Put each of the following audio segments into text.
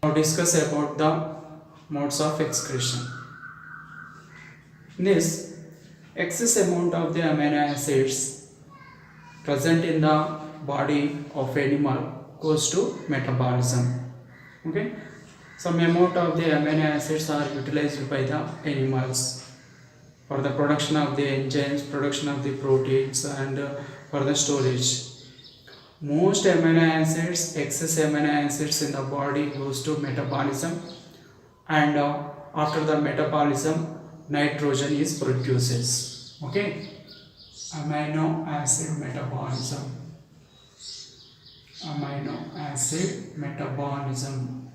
Now discuss about the modes of excretion. In this, excess amount of the amino acids present in the body of animal goes to metabolism. Okay, some amount of the amino acids are utilized by the animals for the production of the enzymes, production of the proteins, and for the storage. Most amino acids, excess amino acids in the body goes to metabolism, and after the metabolism, nitrogen is produces. Okay, amino acid metabolism. Amino acid metabolism.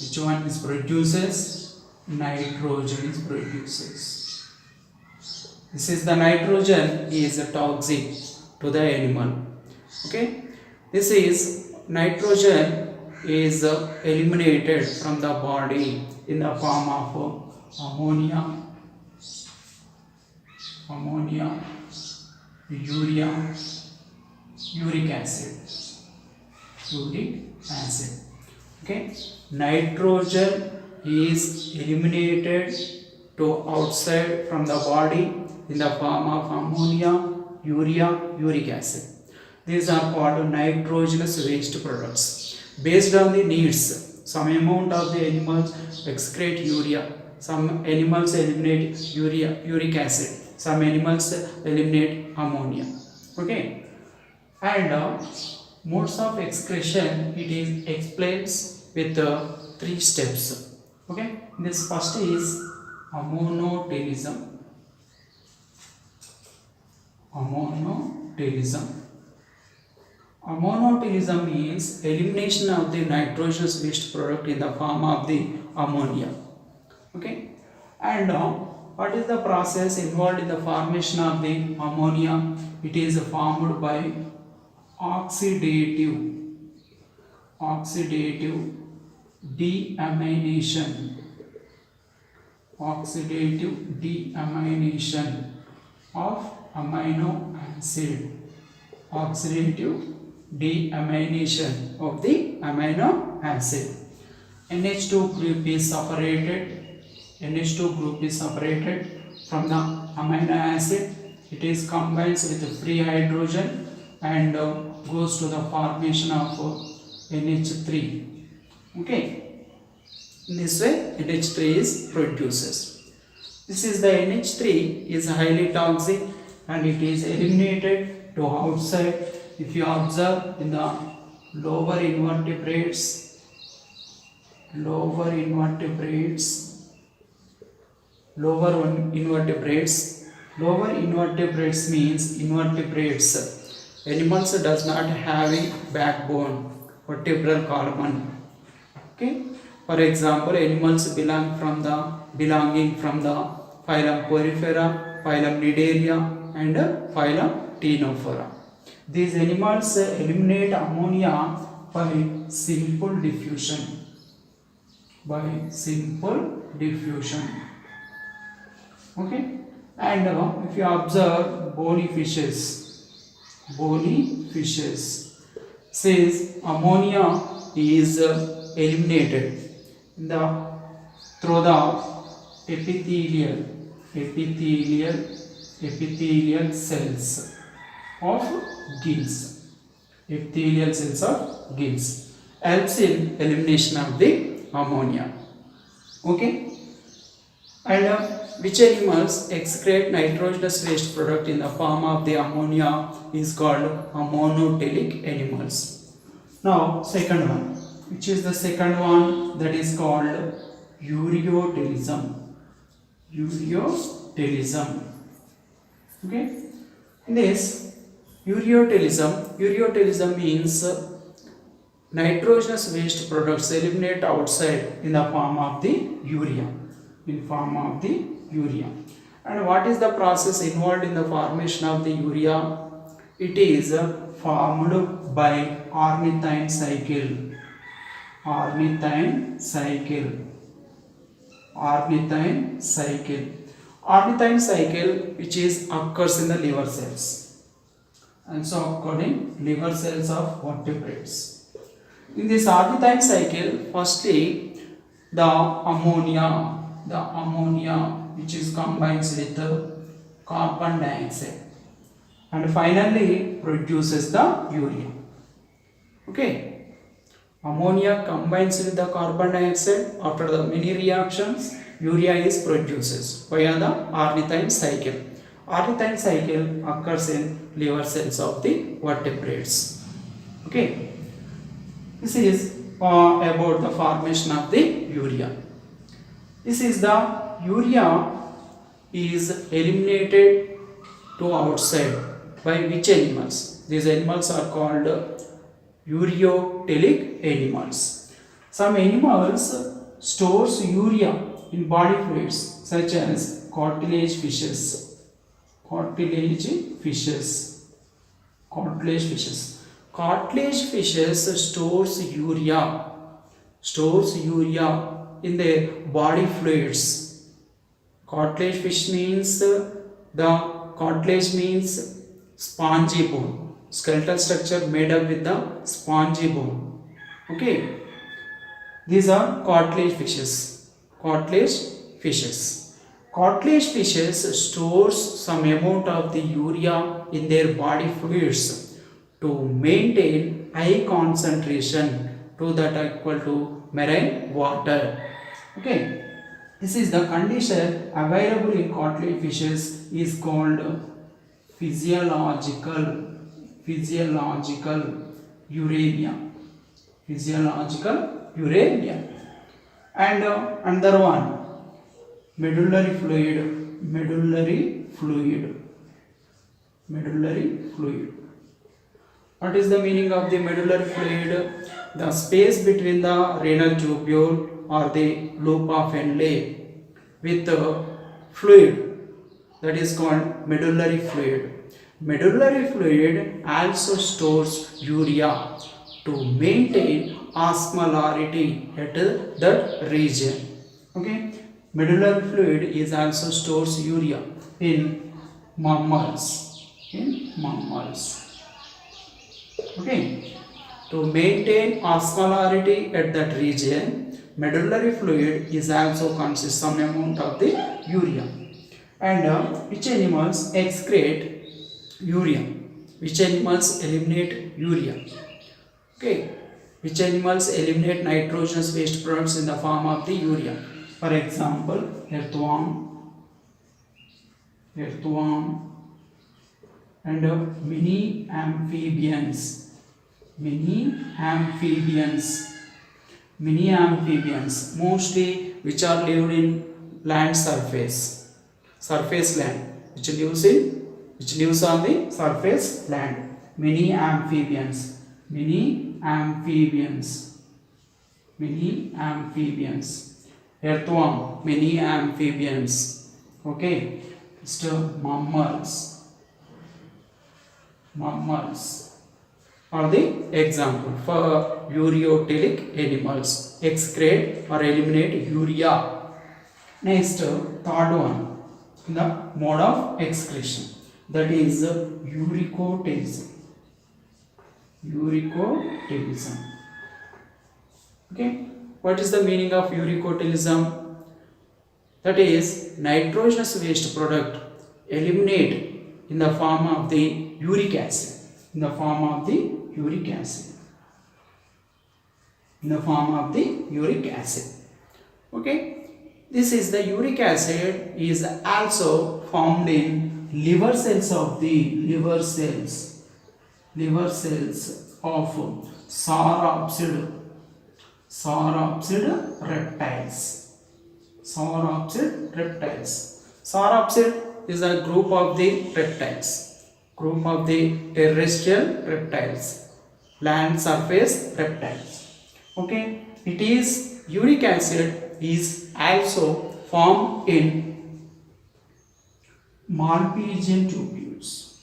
Which one is produces? Nitrogen is produces. This is the nitrogen is toxic to the animal. Okay, this is nitrogen is eliminated from the body in the form of ammonia, urea, uric acid. Okay, nitrogen is eliminated to outside from the body in the form of ammonia, urea, uric acid. These are called nitrogenous waste products. Based on the needs, some amount of the animals excrete urea, some animals eliminate uric acid, some animals eliminate ammonia. Okay, and modes of excretion it is explains with three steps. Okay, this first is ammonotelism. Ammonotelism means elimination of the nitrogenous waste product in the form of the ammonia. Okay, and what is the process involved in the formation of the ammonia? It is formed by oxidative deamination. Of amino acid. Oxidative deamination of the amino acid. NH2 group is separated from the amino acid. It is combines with free hydrogen and goes to the formation of NH3. Okay, in this way NH3 is produces. This is the NH3 is highly toxic and it is eliminated to outside. If you observe in the lower invertebrates means invertebrates. Animals does not having backbone, vertebral column. Okay, for example, animals belonging from the phylum Porifera, phylum Nidaria, and phylum Ctenophora. These animals eliminate ammonia by simple diffusion. Okay, and if you observe bony fishes says ammonia is eliminated through the epithelial cells of gills. Helps in elimination of the ammonia. Okay, and which animals excrete nitrogenous waste product in the form of the ammonia is called ammonotelic animals. Now second one, which is the second one, that is called ureotelism. Okay, in this ureotelism means nitrogenous waste products eliminate outside in the form of the urea. And what is the process involved in the formation of the urea? It is formed by ornithine cycle. Ornithine cycle which is occurs in the liver cells, and so occurring liver cells of vertebrates. In this archetype cycle, firstly the ammonia which is combines with carbon dioxide and finally produces the urea. Okay, ammonia combines with the carbon dioxide. After the many reactions, urea is produced via the ornithine cycle. Ornithine cycle occurs in liver cells of the vertebrates. Okay, this is about the formation of the urea. This is the urea is eliminated to outside by which animals? These animals are called ureotelic animals. Some animals stores urea in body fluids such as cartilage fishes. Cartilage fishes stores urea in their body fluids. Cartilage fish means the cartilage means spongy bone, skeletal structure made up with the spongy bone. Okay, these are cartilage fishes. Cartilage fishes stores some amount of the urea in their body fluids to maintain high concentration to that equal to marine water. Okay, this is the condition available in cartilage fishes is called physiological uremia. And another one, medullary fluid. What is the meaning of the medullary fluid? The space between the renal tubule or the loop of Henle with fluid, that is called medullary fluid. Medullary fluid also stores urea to maintain osmolarity at that region. Okay, medullary fluid is also stores urea in mammals. Okay, to maintain osmolarity at that region, medullary fluid is also consists some amount of the urea. And which animals excrete urea? Which animals eliminate urea? Okay, which animals eliminate nitrogenous waste products in the form of the urea? For example, earthworm, and many amphibians. Many amphibians, mostly which are lived in land surface land, which lives on the surface land. Many amphibians. Earthworm, many amphibians. Okay, so mammals are the example for ureotelic animals excrete or eliminate urea. Next, third one, the mode of excretion, that is uricotelism. Okay, what is the meaning of uricotelism? That is nitrogenous waste product eliminate in the form of the uric acid. Okay, this is the uric acid is also found in liver cells of sauropsid reptiles. Sauropsid is a group of the terrestrial reptiles, land surface reptiles. Okay, it is uric acid is also formed in Malpighian tubules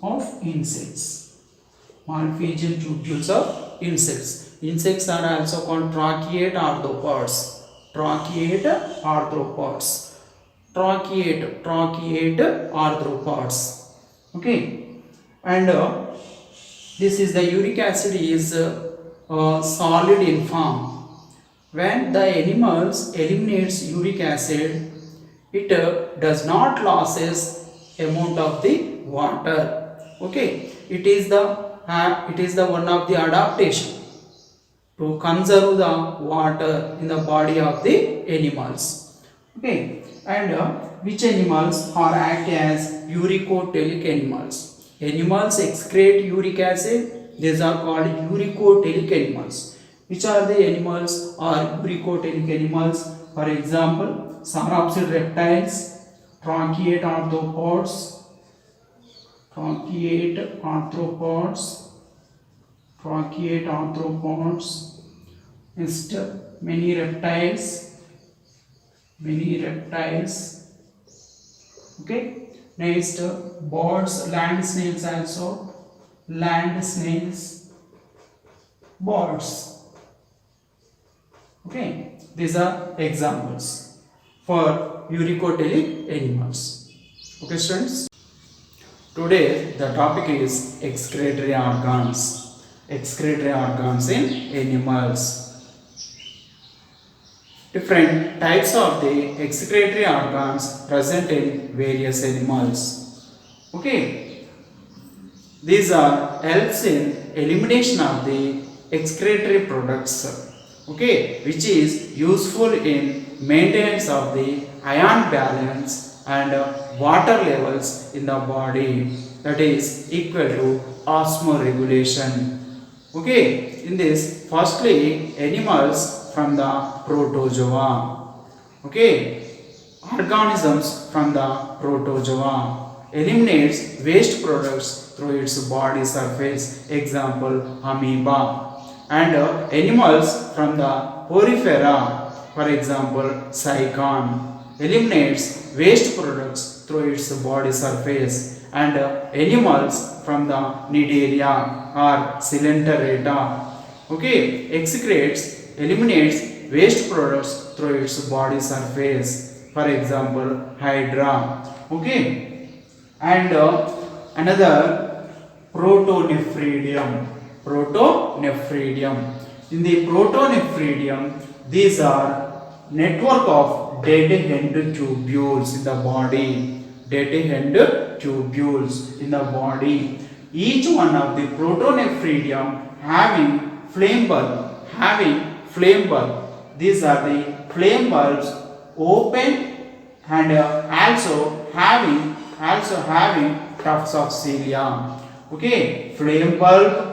of insects. Insects are also called tracheate arthropods. Trochanate arthropods. Okay, and this is the uric acid is solid in form. When the animals eliminates uric acid, it does not losses amount of the water. Okay, it is the one of the adaptation to conserve the water in the body of the animals. Okay, and which animals are act as uricotelic animals? Animals excrete uric acid. These are called uricotelic animals. Which are the animals are uricotelic animals? For example, sauropsid reptiles, trochanate arthropods, trochanate arthropods, trochanate arthropods. Next, many reptiles, okay. Next, birds, land snails also, land snails, birds. Okay, these are examples for uricotelic animals. Okay students, today the topic is excretory organs in animals. Different types of the excretory organs present in various animals. Okay, these are helps in elimination of the excretory products. Okay, which is useful in maintenance of the ion balance and water levels in the body, that is equal to osmoregulation. Okay, in this, firstly, animals from the protozoa. Okay, organisms from the protozoa eliminates waste products through its body surface. Example, amoeba. And animals from the porifera, for example, cycon, eliminates waste products through its body surface. And animals from the Cnidaria or Coelenterata, okay, eliminates waste products through its body surface. For example, Hydra. Okay, and another Protonephridium. In the Protonephridium, these are network of dead end tubules in the body. Each one of the Protonephridium having flame bulb. These are the flame bulbs open and also having tufts of cilia. Okay, flame bulb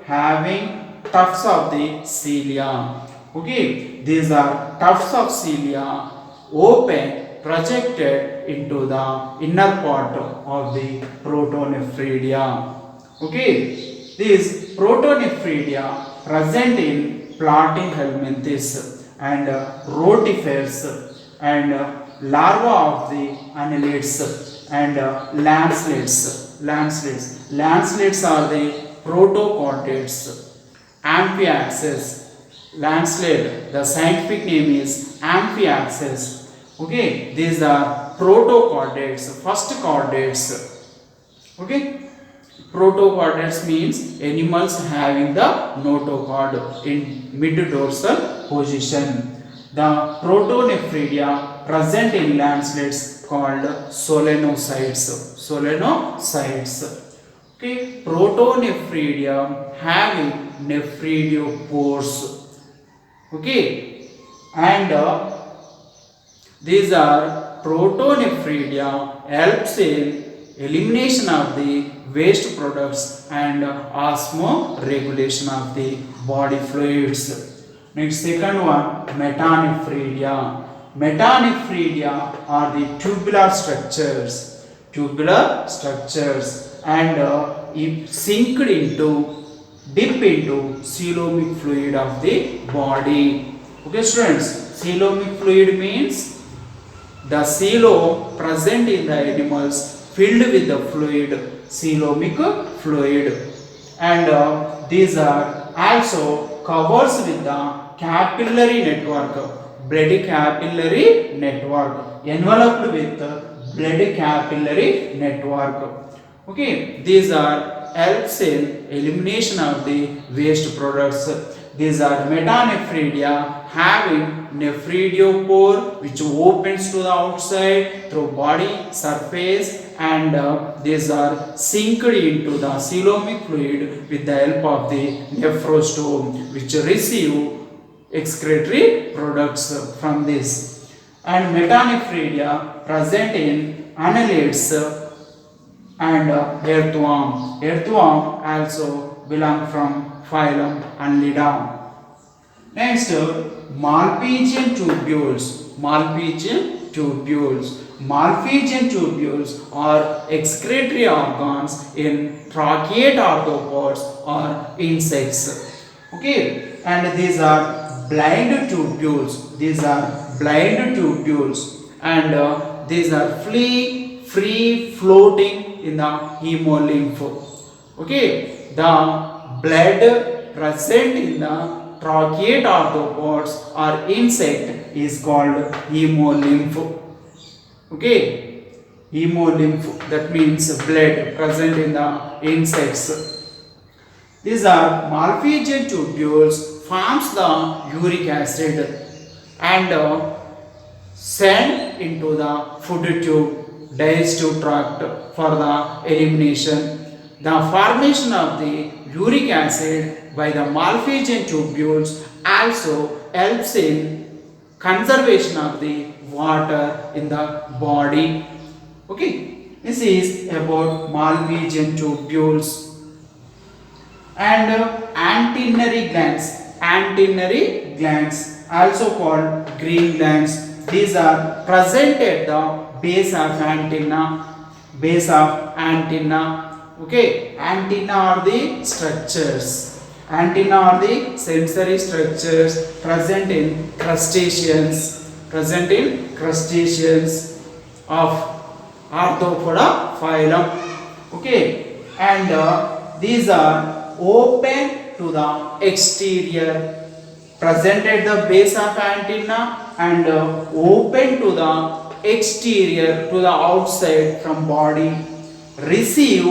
having tufts of the cilia. Okay, these are tufts of cilia open, projected into the inner part of the Protonephridia. Okay, these Protonephridia present in Platyhelminthes and rotifers and larvae of the annelids and lancelets. Lancelets are the protochordates. Amphiaxis. Lancelet, the scientific name is Amphiaxis. Okay, these are protochordates, first chordates. Okay, protochordates means animals having the notochord in mid-dorsal position. The Protonephridia present in lancelets called solenocytes. Okay, Protonephridia having nephriospores. Okay, and these are Protonephridia helps in elimination of the waste products and osmoregulation of the body fluids. Next, second one, Metanephridia. Metanephridia are the tubular structures and dip into coelomic fluid of the body. Okay students, coelomic fluid means the coelom present in the animals filled with the fluid, coelomic fluid, and these are also covers with the capillary network. blood capillary network, enveloped with blood capillary network. Okay, these are helps in elimination of the waste products. These are metanephridia having nephridiopore which opens to the outside through body surface, and these are sinked into the coelomic fluid with the help of the nephrostome which receive excretory products from this. And metanephridia present in annelids and earthworm. Earthworm also belong from phylum Annelida. Next, Malpighian tubules. Malpighian tubules. Malpighian tubules are excretory organs in trachyate arthropods or insects. Okay, and these are blind tubules. These are blind tubules, and these are free floating in the hemolymph. Okay, the blood present in the trachyate arthropods or insect is called hemolymph. Okay, hemolymph, that means blood present in the insects. These are Malpighian tubules forms the uric acid and send into the food tube, digestive tract for the elimination. The formation of the uric acid by the Malpighian tubules also helps in conservation of the water in the body. Okay, this is about Malpighian tubules. And antennary glands. Antennary glands, also called green glands. These are present at the base of antenna. Base of antenna. Okay, antenna are the structures. Antenna are the sensory structures present in crustaceans. Present in crustaceans of Arthropoda phylum. Okay, and these are open to the exterior, present at the base of antenna, and open to the exterior, to the outside from body, receive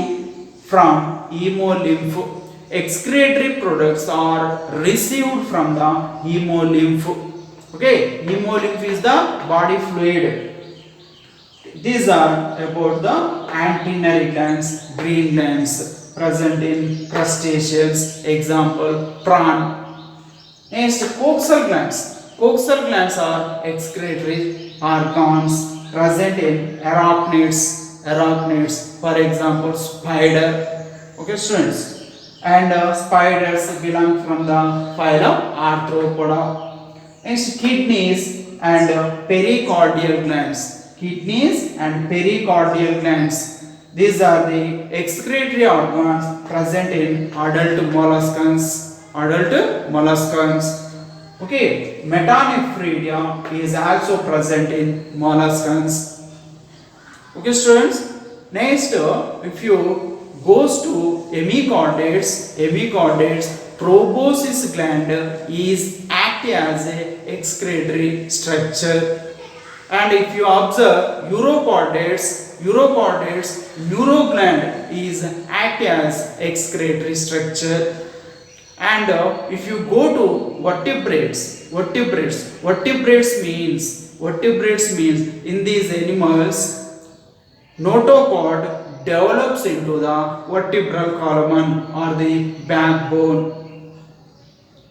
from hemolymph. Excretory products are received from the hemolymph. Okay, hemolymph is the body fluid. These are about the antennary glands, green glands, present in crustaceans. Example, prawn. Next, coxal glands. Coxal glands are excretory organs present in arachnids. Arachnids, for example, spider. Okay, students. And spiders belong from the phylum Arthropoda. Next, kidneys and pericardial glands. Kidneys and pericardial glands. These are the excretory organs present in adult molluscans. Adult molluscans. Okay, metanephridia is also present in molluscans. Okay, students. Next, if you goes to hemichordates, proboscis gland is act as a excretory structure. And if you observe urochordates, neurogland is act as excretory structure. And if you go to vertebrates means in these animals, notochord develops into the vertebral column or the backbone,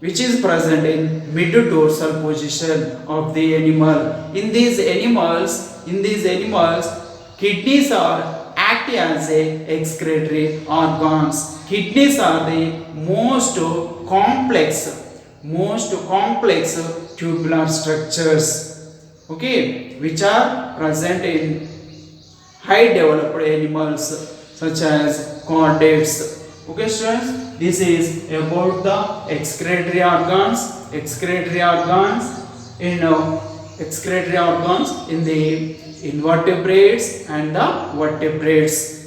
which is present in mid dorsal position of the animal. In these animals, kidneys are act as a excretory organs. Kidneys are the most complex tubular structures, okay, which are present in high developed animals such as chordates. Okay, students, this is about the excretory organs in the invertebrates and the vertebrates.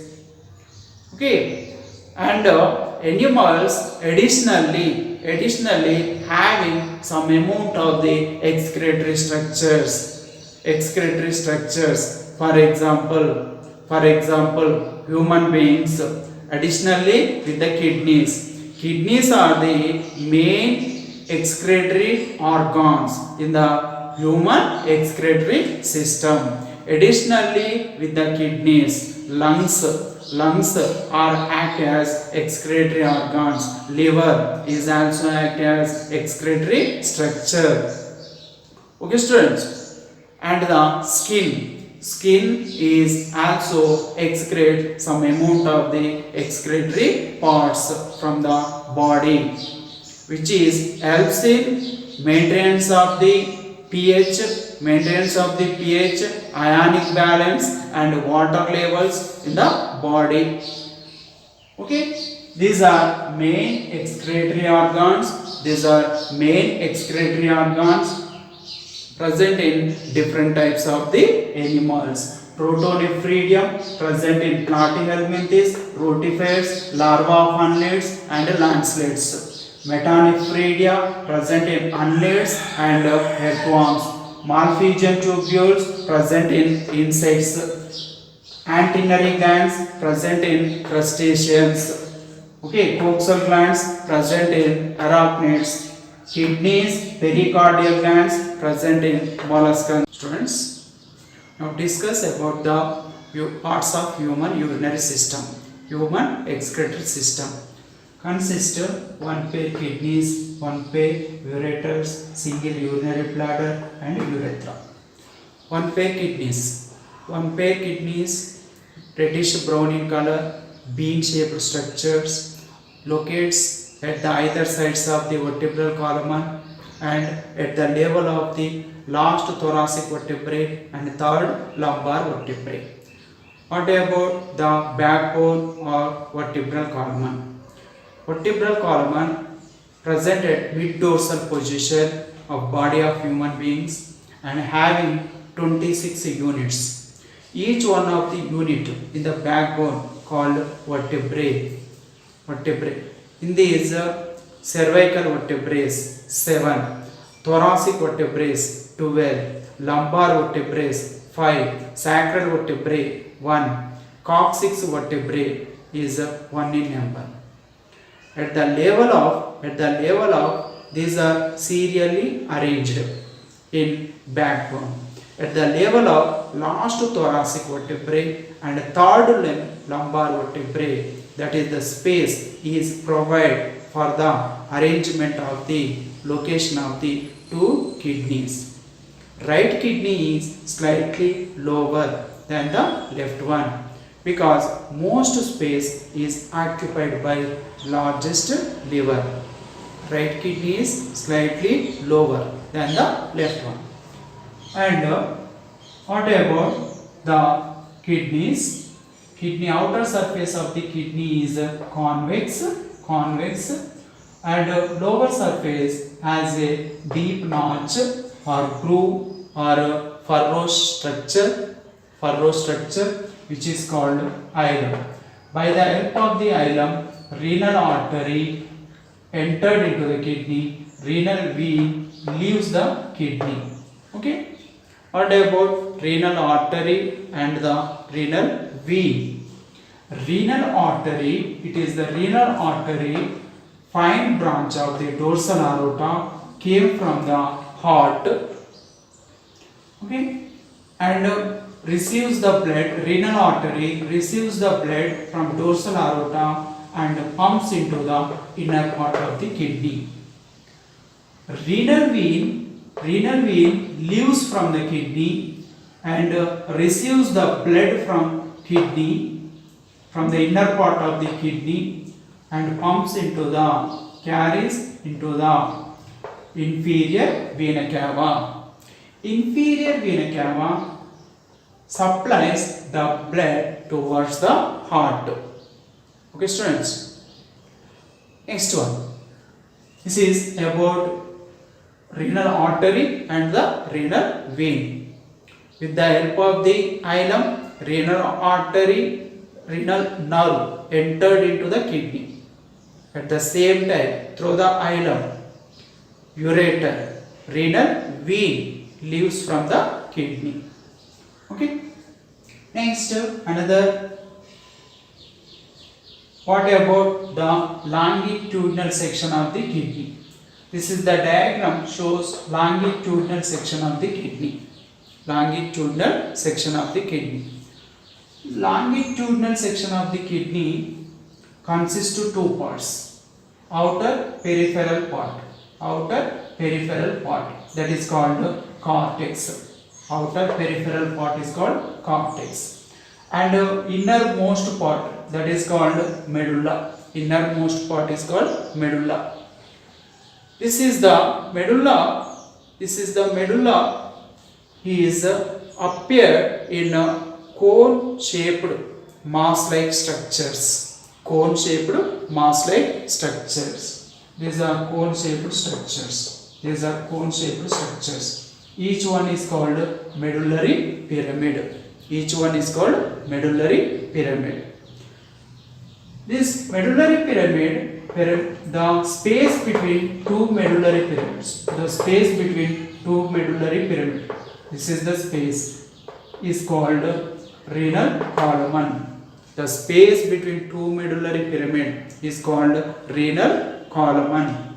Okay, and animals additionally additionally having some amount of the excretory structures. For example, human beings additionally with the kidneys are the main excretory organs in the human excretory system. Additionally with the kidneys, lungs are act as excretory organs. Liver is also act as excretory structure. Okay, students. And the skin is also excrete some amount of the excretory parts from the body, which is helps in maintenance of the pH, ionic balance and water levels in the body. Okay, these are main excretory organs. Present in different types of the animals. Protonephridium present in Platyhelminthes, rotifers, larvae of annelids and lancelets. Metanephridia present in annelids and earthworms. Malphigian tubules present in insects. Antennary glands present in crustaceans. Okay, coxal glands present in arachnids. Kidneys, pericardial glands present in molluscs. Students, now discuss about the parts of human urinary system. Human excretory system consists of 1 pair kidneys, 1 pair ureters, single urinary bladder and urethra. 1 pair kidneys, reddish brown in color, bean-shaped structures, locates at the either sides of the vertebral column and at the level of the last thoracic vertebrae and third lumbar vertebrae. What about the backbone or vertebral column? Vertebral column present at mid-dorsal position of body of human beings and having 26 units. Each one of the unit in the backbone called vertebrae. In these cervical vertebrae 7, thoracic vertebrae 12, lumbar vertebrae 5, sacral vertebrae 1, coccyx vertebrae is 1 in number. At the level of these are serially arranged in backbone. At the level of last thoracic vertebrae and third lumbar vertebrae, that is the space is provided for the arrangement of the location of the two kidneys. Right kidney is slightly lower than the left one because most space is occupied by largest liver. Right kidney is slightly lower than the left one. And what about the kidneys? Kidney outer surface of the kidney is convex and lower surface has a deep notch or groove or furrow structure which is called hilum. By the help of the hilum, renal artery entered into the kidney, renal vein leaves the kidney. Okay. What about renal artery and the renal vein? Renal artery, it is the renal artery, fine branch of the dorsal aorta, came from the heart, okay, and receives the blood. Renal artery receives the blood from dorsal aorta and pumps into the inner part of the kidney. Renal vein leaves from the kidney and receives the blood from kidney, from the inner part of the kidney, and carries into the inferior vena cava. Inferior vena cava supplies the blood towards the heart. Okay, students. Next one. This is about renal artery and the renal vein. With the help of the hilum, renal artery, renal nerve entered into the kidney. At the same time, through the ileum, ureter, renal vein leaves from the kidney. Okay. Next, another. What about the longitudinal section of the kidney? This is the diagram shows longitudinal section of the kidney. Longitudinal section of the kidney. Longitudinal section of the kidney consists of two parts. Outer peripheral part. Outer peripheral part, that is called cortex. Outer peripheral part is called cortex. And innermost part, that is called medulla. Innermost part is called medulla. This is the medulla. This is the medulla. Is appeared in cone shaped mass like structures. Cone shaped mass like structures. These are cone shaped structures. These are cone shaped structures. Each one is called medullary pyramid. Each one is called medullary pyramid. This medullary pyramid, the space between two medullary pyramids, the space between two medullary pyramids, this is the space, is called renal column. The space between two medullary pyramids is called renal column.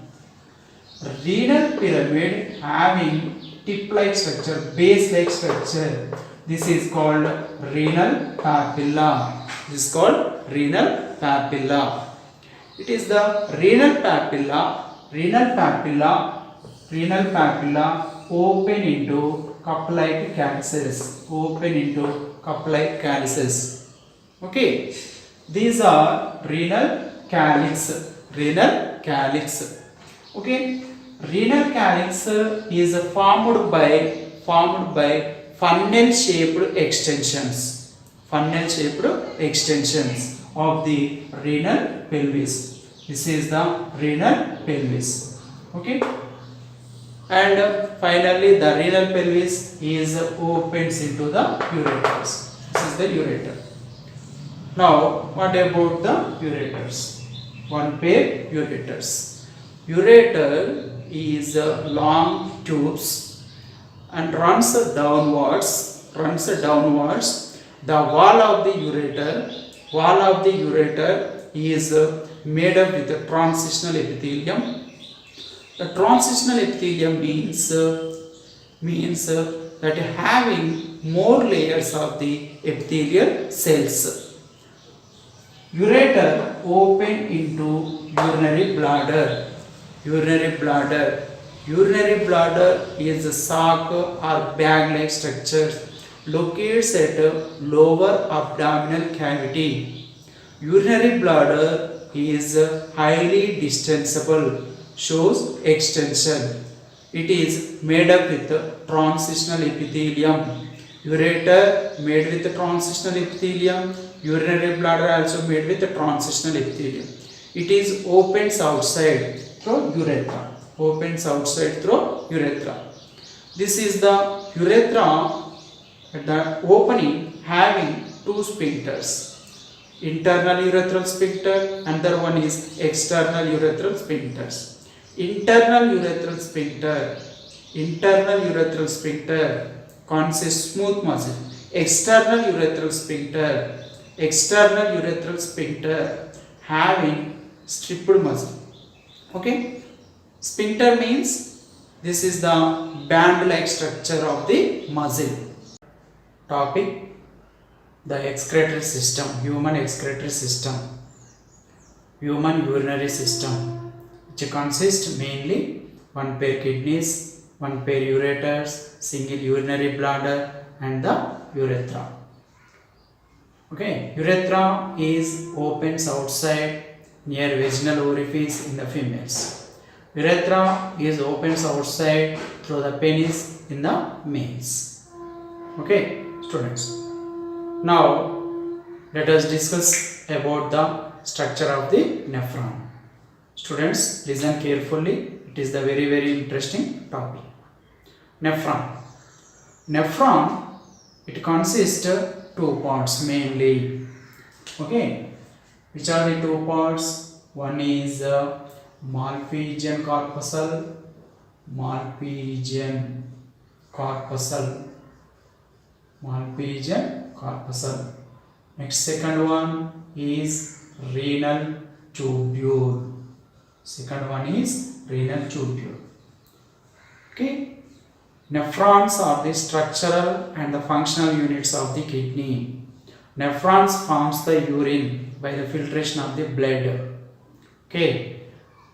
Renal pyramid having tip-like structure, base-like structure. This is called renal papilla. This is called renal papilla. It is the renal papilla. Renal papilla open into cup-like calyces. Open into cup-like calyces. Okay. These are renal calyx. Renal calyx. Okay. Renal calyx is formed by funnel shaped extensions. Funnel shaped extensions of the renal pelvis. This is the renal pelvis. Okay. And finally the renal pelvis is opens into the ureters. This is the ureter. Now what about the ureters? One pair ureters. Ureter is long tubes and runs downwards. The wall of the ureter is made up with a transitional epithelium. The transitional epithelium means that having more layers of the epithelial cells. Ureter open into urinary bladder. Urinary bladder is a sac or bag-like structure located at lower abdominal cavity. Urinary bladder is highly distensible, shows extension. It is made up with transitional epithelium. Ureter made with transitional epithelium. Urinary bladder also made with transitional epithelium. It is opens outside through urethra. Opens outside through urethra. This is the urethra at the opening having two sphincters. Internal urethral sphincter, another one is external urethral sphincters. Internal urethral sphincter consists smooth muscle. External urethral sphincter having stripped muscle. Okay. Sphincter means this is the band-like structure of the muscle. Topic: the excretory system, human excretory system, human urinary system, which consists mainly one pair kidneys, one pair ureters, single urinary bladder, and the urethra. Okay, urethra is opens outside near vaginal orifice in the females. Urethra is opens outside through the penis in the males. Okay, students. Now let us discuss about the structure of the nephron. Students, listen carefully. It is the very interesting topic. Nephron. It consists two parts mainly. Okay, which are the two parts? One is Malpighian corpuscle, Malpighian corpuscle, Malpighian corpuscle. Next, second one is renal tubule. Second one is renal tubule. Okay. Nephrons are the structural and the functional units of the kidney. Nephrons forms the urine by the filtration of the blood. Okay.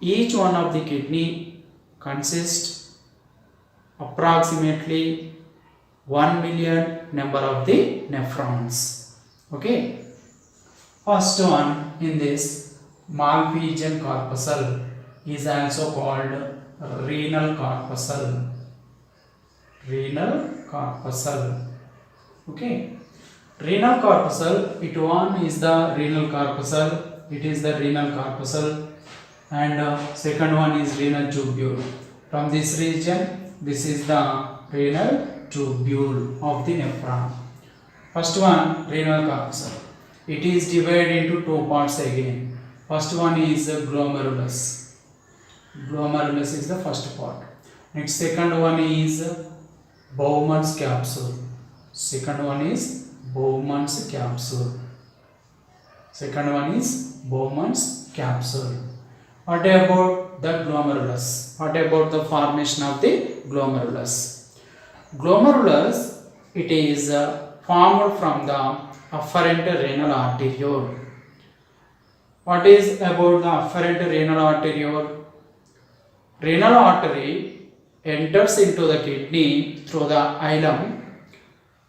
Each one of the kidney consists approximately 1 million number of the nephrons. Okay. First one in this Malpighian corpuscle is also called renal corpuscle. Renal corpuscle. Okay. Renal corpuscle, it one is the renal corpuscle. It is the renal corpuscle, and second one is renal tubule. From this region, this is the renal tubule of the nephron. First one, renal corpuscle. It is divided into two parts again. First one is glomerulus. Glomerulus is the first part. Next, second one is Bowman's capsule. Second one is Bowman's capsule. Second one is Bowman's capsule. What about the glomerulus? What about the formation of the glomerulus? Glomerulus, it is formed from the afferent renal arteriole. What is about the afferent renal arteriole? Renal artery enters into the kidney through the ileum.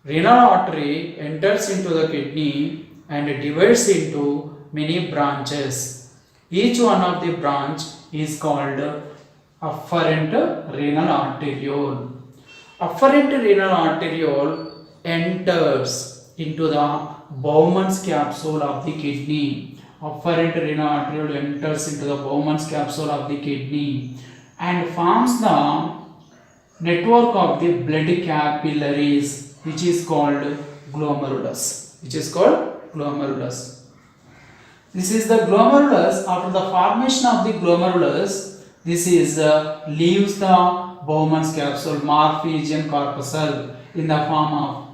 Renal artery enters into the kidney and divides into many branches. Each one of the branch is called afferent renal arteriole. Afferent renal arteriole enters into the Bowman's capsule of the kidney. Afferent renal arteriole enters into the Bowman's capsule of the kidney and forms the network of the blood capillaries, which is called glomerulus. Which is called glomerulus. This is the glomerulus. After the formation of the glomerulus, this is leaves the Bowman's capsule, Malpighian corpuscle, in the form of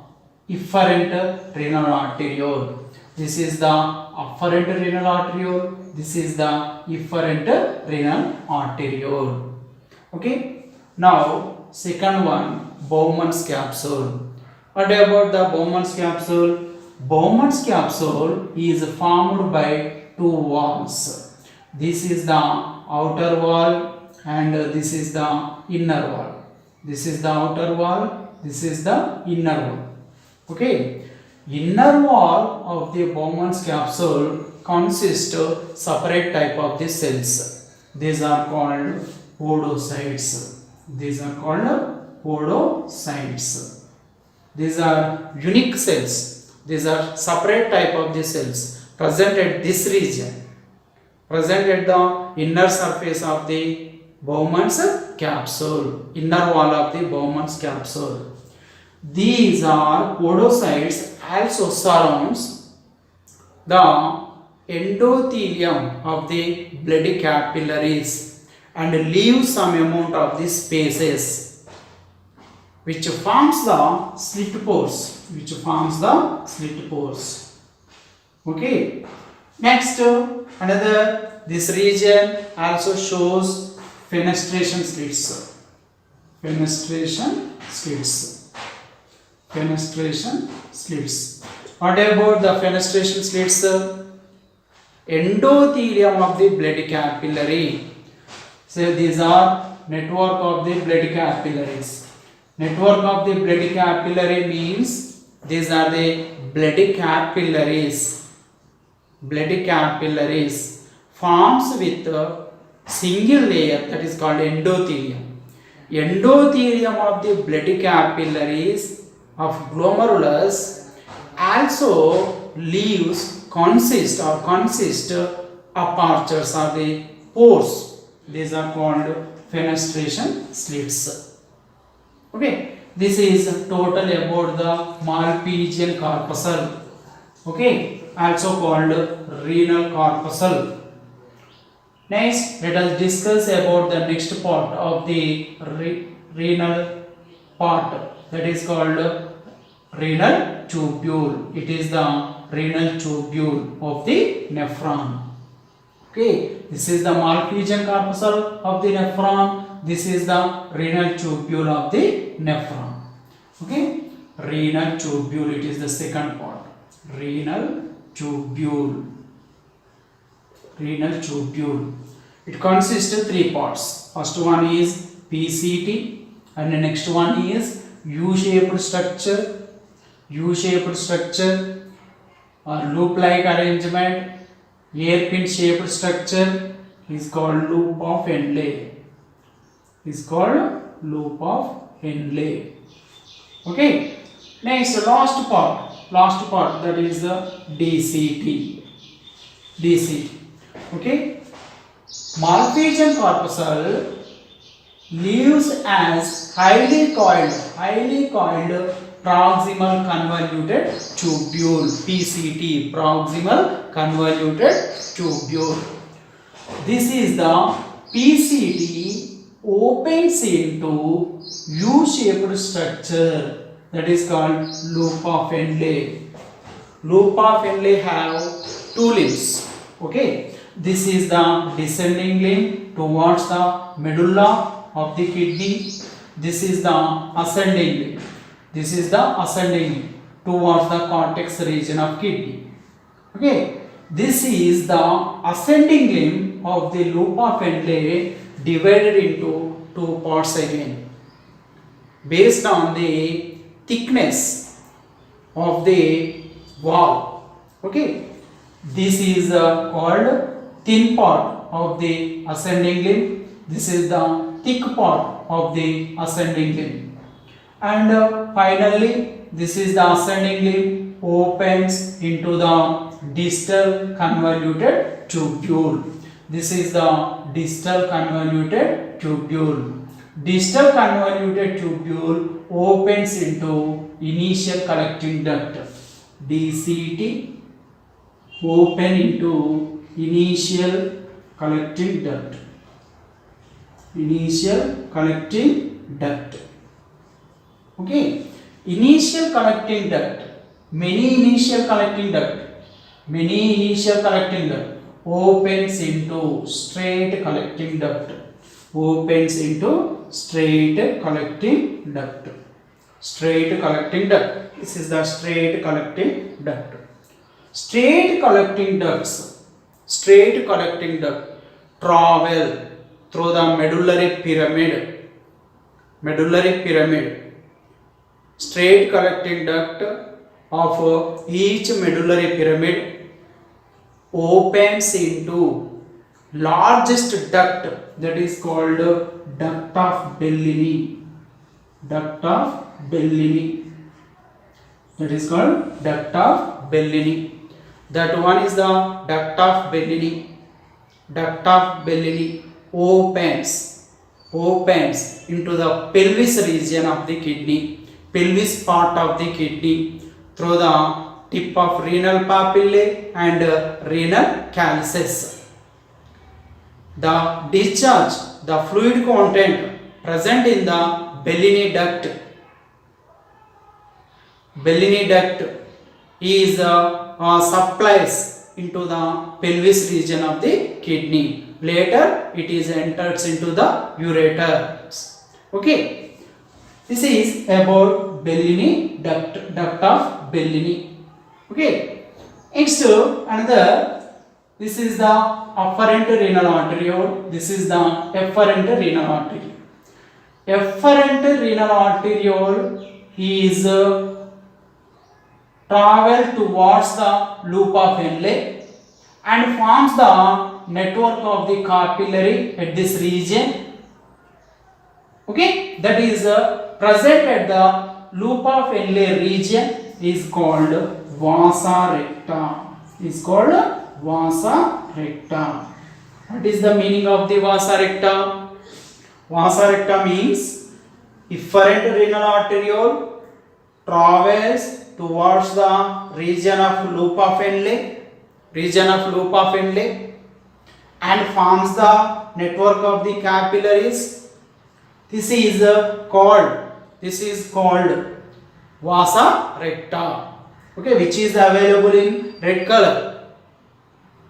efferent renal arteriole. This is the afferent renal arteriole. This is the efferent renal arteriole. Okay. Now, second one, Bowman's capsule. What about the Bowman's capsule? Bowman's capsule is formed by two walls. This is the outer wall and this is the inner wall. This is the outer wall. This is the inner wall. Okay. Inner wall of the Bowman's capsule consists of separate type of the cells. These are called podocytes. These are called podocytes. These are unique cells. These are separate type of the cells present at this region, present at the inner surface of the Bowman's capsule, inner wall of the Bowman's capsule. These are podocytes also surrounds the endothelium of the blood capillaries and leaves some amount of the spaces which forms the slit pores, Okay. Next, another, this region also shows fenestration slits. What about the fenestration slits? Endothelium of the blood capillary. So these are network of the blood capillaries. Network of the blood capillary means these are the blood capillaries. Blood capillaries forms with a single layer, that is called endothelium. Endothelium of the blood capillaries of glomerulus also leaves consist apertures of the pores. These are called fenestration slits. Okay, this is total about the Malpighian corpuscle. Okay, also called renal corpuscle. Next, let us discuss about the next part of the renal part, that is called renal tubule. It is the renal tubule of the nephron. Okay, this is the Malpighian corpuscle of the nephron. This is the renal tubule of the nephron. Okay, renal tubule, it is the second part. Renal tubule. Renal tubule. It consists of three parts. First one is PCT, and the next one is U-shaped structure. U-shaped structure or loop-like arrangement. Hairpin shaped structure is called loop of Henle. Is called loop of Henle. Okay. Next, last part, that is the DCT. DCT. Okay. Malpighian corpuscle leaves as highly coiled proximal convoluted tubule, PCT, proximal convoluted tubule. This is the PCT opens into U-shaped structure, that is called loop of Henle. Loop of Henle have two limbs. Okay, this is the descending limb towards the medulla of the kidney. This is the ascending limb. This is the ascending limb towards the cortex region of kidney. Okay, this is the ascending limb of the loop of Henle divided into two parts again, based on the thickness of the wall. Okay, this is called thin part of the ascending limb. This is the thick part of the ascending limb. And finally, this is the ascending limb opens into the distal convoluted tubule. This is the distal convoluted tubule. Distal convoluted tubule opens into initial collecting duct. DCT open into initial collecting duct. Initial collecting duct. Okay, initial collecting duct. Many initial collecting duct opens into straight collecting duct. Opens into straight collecting duct. Straight collecting duct. This is the straight collecting duct. Straight collecting ducts travel through the medullary pyramid. Medullary pyramid. Straight collecting duct of each medullary pyramid opens into largest duct, that is called duct of Bellini. Duct of Bellini. That is called duct of Bellini. That one is the duct of Bellini. Duct of Bellini opens into the pelvis region of the kidney. Pelvis part of the kidney through the tip of renal papillae and renal calyces. The discharge, the fluid content present in the Bellini duct. Bellini duct is supplies into the pelvis region of the kidney. Later it is enters into the ureters. Okay. This is about Bellini duct, duct of Bellini. Okay. Next, another. This is the afferent renal arteriole. This is the efferent renal artery. Efferent renal arteriole is travel towards the loop of Henle and forms the network of the capillary at this region. Okay, that is present at the loop of Henle region is called vasa recta. Is called vasa recta. What is the meaning of the vasa recta? Vasa recta means efferent renal arteriole travels towards the region of loop of Henle. Region of loop of Henle. and forms the network of the capillaries. This is called vasa recta, okay, which is available in red color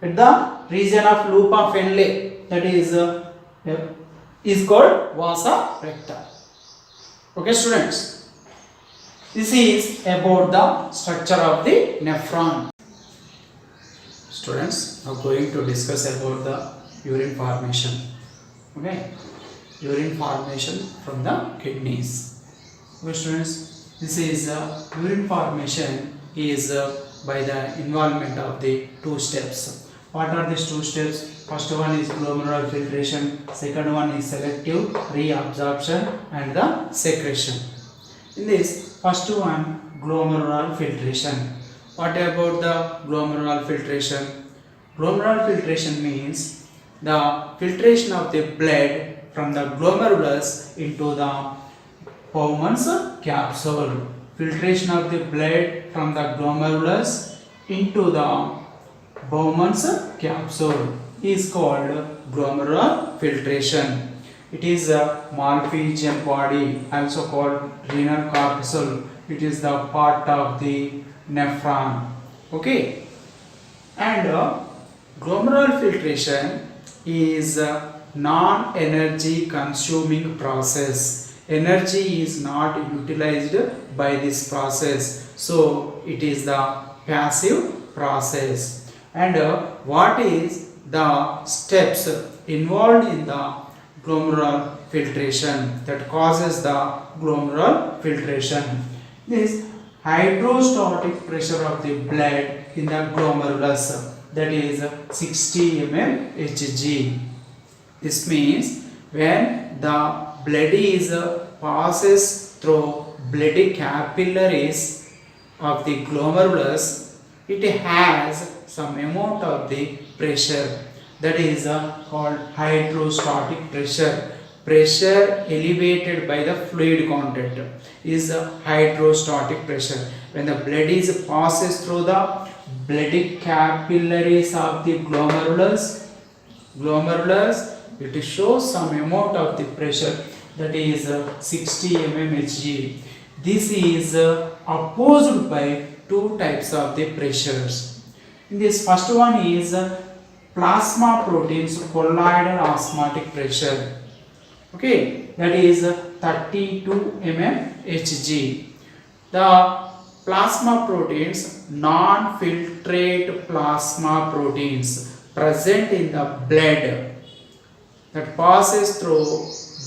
at the region of loop of Henle, that is called vasa recta. Okay, students, this is about the structure of the nephron. Students, now going to discuss about the urine formation. Okay, urine formation from the kidneys. Okay, students, this is urine formation is by the involvement of the two steps. What are these two steps? First one is glomerular filtration, second one is selective reabsorption and the secretion. In this first one, glomerular filtration. What about the glomerular filtration? Glomerular filtration means the filtration of the blood from the glomerulus into the Bowman's capsule. Filtration of the blood from the glomerulus into the Bowman's capsule is called glomerular filtration. It is a Malpighian body, also called renal corpuscle. It is the part of the nephron. Okay, and glomerular filtration is a non-energy consuming process. Energy is not utilized by this process, so it is the passive process. And what is the steps involved in the glomerular filtration that causes the glomerular filtration? This hydrostatic pressure of the blood in the glomerulus, that is 60 mmHg. This means when the blood is passes through bloody capillaries of the glomerulus, it has some amount of the pressure, that is called hydrostatic pressure. Pressure elevated by the fluid content is hydrostatic pressure. When the blood is passes through the bloody capillaries of the glomerulus, it shows some amount of the pressure, that is 60 mmHg. This is opposed by two types of the pressures. In this first one is plasma proteins colloidal osmotic pressure. Okay, that is 32 mmHg. The plasma proteins, non-filtrate plasma proteins present in the blood that passes through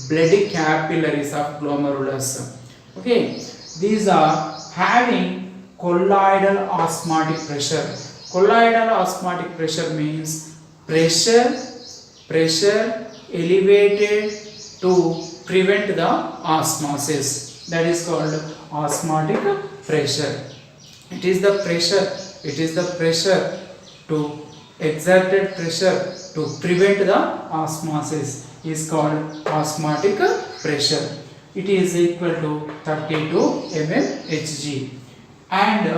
bloody capillaries of glomerulus. Okay, these are having colloidal osmotic pressure. Colloidal osmotic pressure means pressure elevated to prevent the osmosis, that is called osmotic pressure. It is the pressure to exerted pressure to prevent the osmosis is called osmotic pressure. It is equal to 32 mmHg, and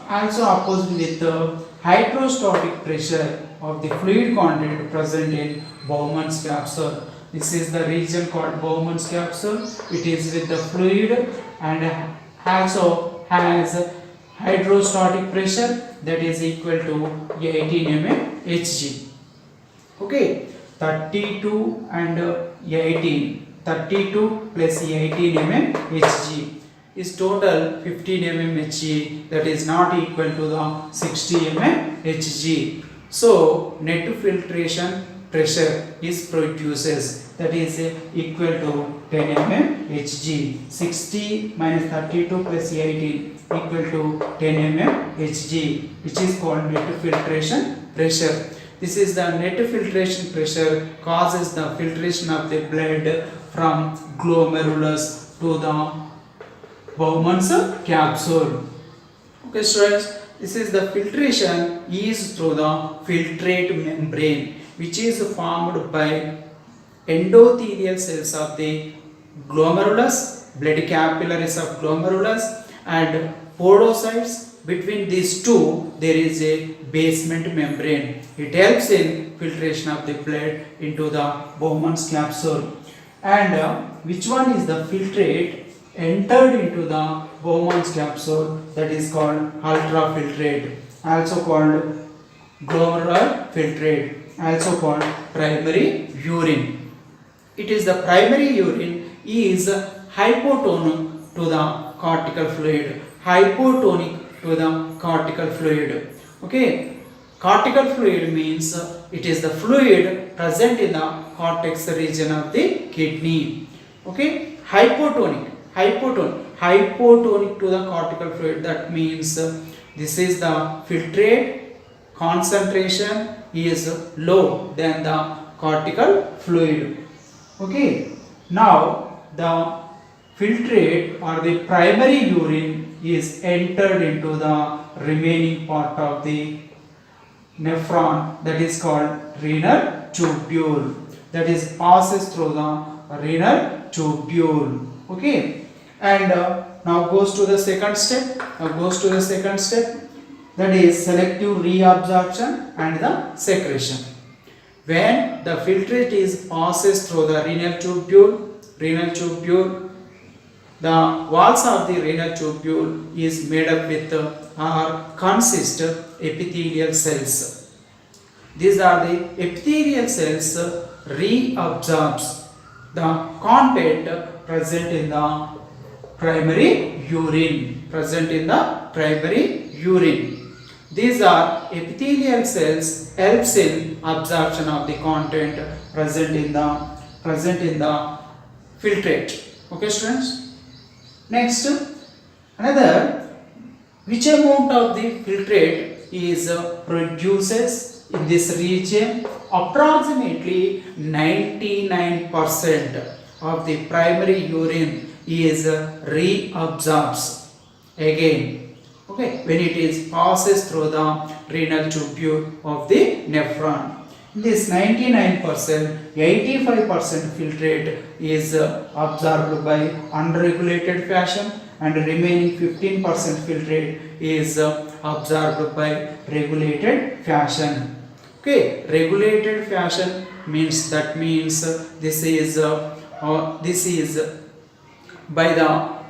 also opposed with the hydrostatic pressure of the fluid content present in Bowman's capsule. This is the region called Bowman's capsule. It is with the fluid and also has hydrostatic pressure, that is equal to 18 mmHg. Okay, 32 and 18, 32 plus 18 mmHg is total 15 mmHg, that is not equal to the 60 mmHg. So net filtration pressure is produces, that is equal to 10 mmHg. 60 minus 32 plus 18 equal to 10 mmHg, which is called net filtration pressure. This is the net filtration pressure causes the filtration of the blood from glomerulus to the Bowman's capsule. Okay, students, this is the filtration is through the filtrate membrane, which is formed by endothelial cells of the glomerulus, blood capillaries of glomerulus, and podocytes between these two there is a basement membrane. It helps in filtration of the blood into the Bowman's capsule. And which one is the filtrate entered into the Bowman's capsule? That is called ultrafiltrate, also called glomerular filtrate, also called primary urine. It is the primary urine is hypotonic to the cortical fluid, hypotonic to the cortical fluid. Okay, cortical fluid means it is the fluid present in the cortex region of the kidney. Okay, hypotonic to the cortical fluid. That means this is the filtrate concentration is low than the cortical fluid. Okay, now the filtrate or the primary urine is entered into the remaining part of the nephron, that is called renal tubule, that is passes through the renal tubule. Okay, and now goes to the second step, that is selective reabsorption and the secretion. When the filtrate is passes through the renal tubule, the walls of the renal tubule is made up with or consist epithelial cells. These are the epithelial cells reabsorbs the content present in the primary urine. These are epithelial cells helps in absorption of the content present in the filtrate. Okay, students. Next, another, which amount of the filtrate is produces in this region? Approximately 99% of the primary urine is reabsorbs again. Okay, when it is passes through the renal tubule of the nephron. This 99%, 85% filtrate is absorbed by unregulated fashion, and remaining 15% filtrate is absorbed by regulated fashion. Okay, regulated fashion means this is by the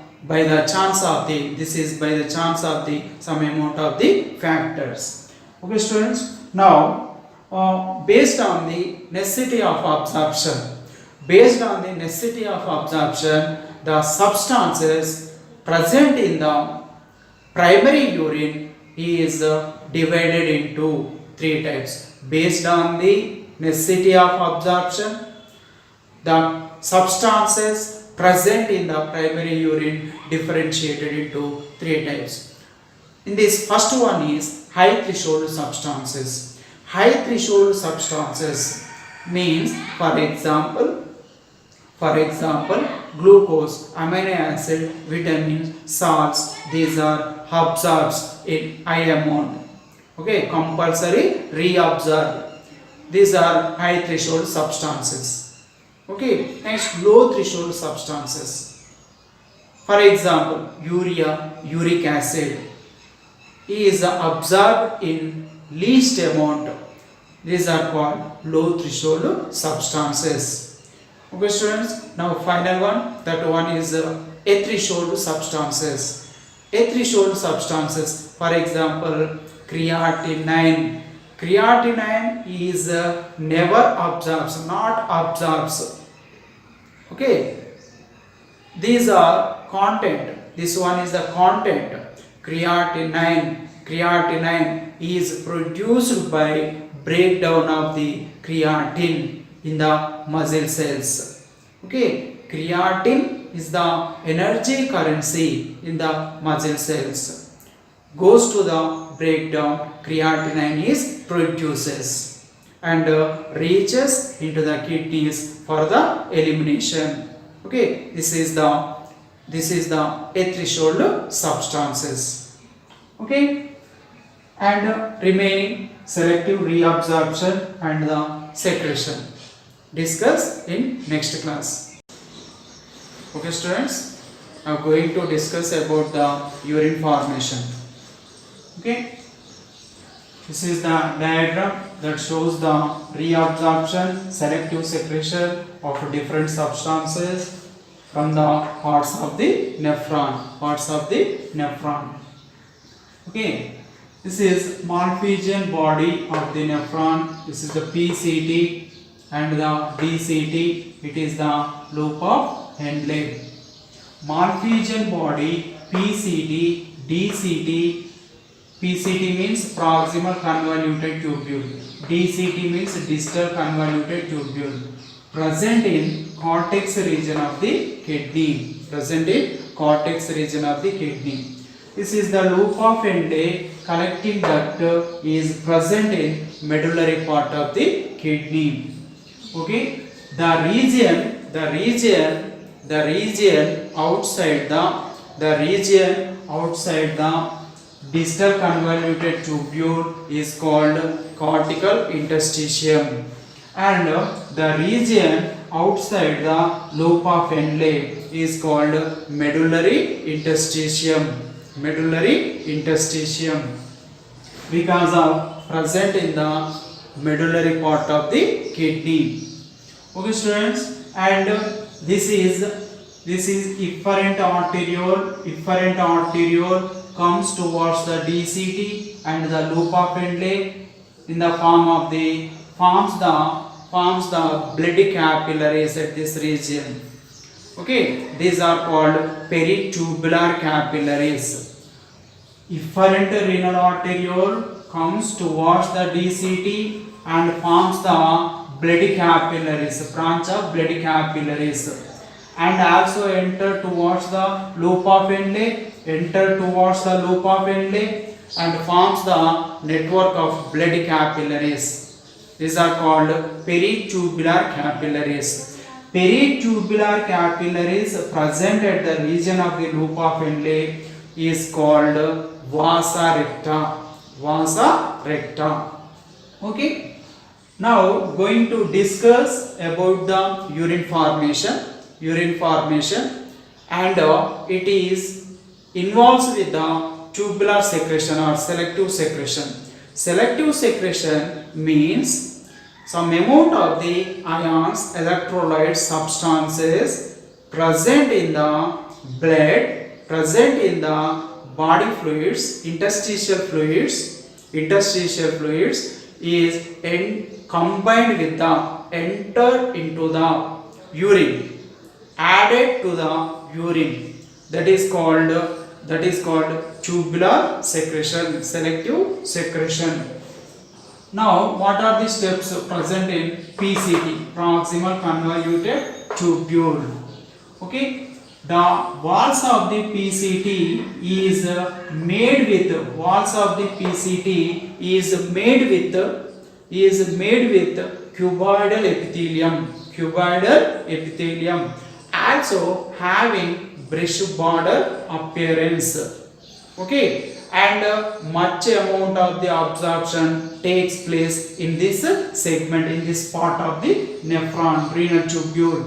chance of the some amount of the factors. Okay, students. Now based on the necessity of absorption, the substances present in the primary urine is divided into three types. Based on the necessity of absorption, the substances present in the primary urine differentiated into three types. In this first one is high threshold substances. High threshold substances means, for example, glucose, amino acid, vitamins, salts. These are absorbed in high amount. Okay, compulsory reabsorbed. These are high threshold substances. Okay, next low threshold substances. For example, urea, uric acid is absorbed in least amount. These are called low threshold substances. Okay, students. Now final one. That one is a threshold substances. A threshold substances. For example, creatinine. Creatinine is never absorbs, not absorbs. Okay. These are content. This one is the content. Creatinine is produced by breakdown of the creatine in the muscle cells. Okay, creatine is the energy currency in the muscle cells. Goes to the breakdown, creatinine is produces and reaches into the kidneys for the elimination. Okay, this is the threshold substances. Okay, and remaining selective reabsorption and the secretion discuss in next class. Okay, students, I am going to discuss about the urine formation. Okay, this is the diagram that shows the reabsorption, selective secretion of different substances from the parts of the nephron. Parts of the nephron. Okay, this is Malpighian body of the nephron. This is the PCT and the DCT. It is the loop of Henle. Malpighian body, PCT, DCT. PCT means proximal convoluted tubule. DCT means distal convoluted tubule. Present in cortex region of the kidney. Present in cortex region of the kidney. This is the loop of Henle. Collecting duct is present in medullary part of the kidney. Okay, the region outside the distal convoluted tubule is called cortical interstitium, and the region outside the loop of Henle is called medullary interstitium. Medullary interstitium, because of present in the medullary part of the kidney. Okay, students, and this is efferent arteriole. Efferent arteriole comes towards the DCT and the loop of Henle in the forms the blood capillaries at this region. Okay, these are called peritubular capillaries. Efferent renal arteriole comes towards the DCT and forms the blood capillaries, branch of blood capillaries, and also enter towards the loop of Henle, and forms the network of blood capillaries. These are called peritubular capillaries. Peritubular capillaries present at the region of the loop of Henle is called vasa recta. Okay. Now going to discuss about the urine formation, and it is involves with the tubular secretion or selective secretion. Selective secretion means some amount of the ions, electrolytes, substances present in the blood, present in the body fluids, interstitial fluids is combined with the enter into the urine, added to the urine. That is called tubular secretion, selective secretion. Now, what are the steps present in PCT, proximal convoluted tubule? Okay, the walls of the PCT is made with cuboidal epithelium, also having brush border appearance. Okay, and much amount of the absorption takes place in this segment, in this part of the nephron, renal tubule.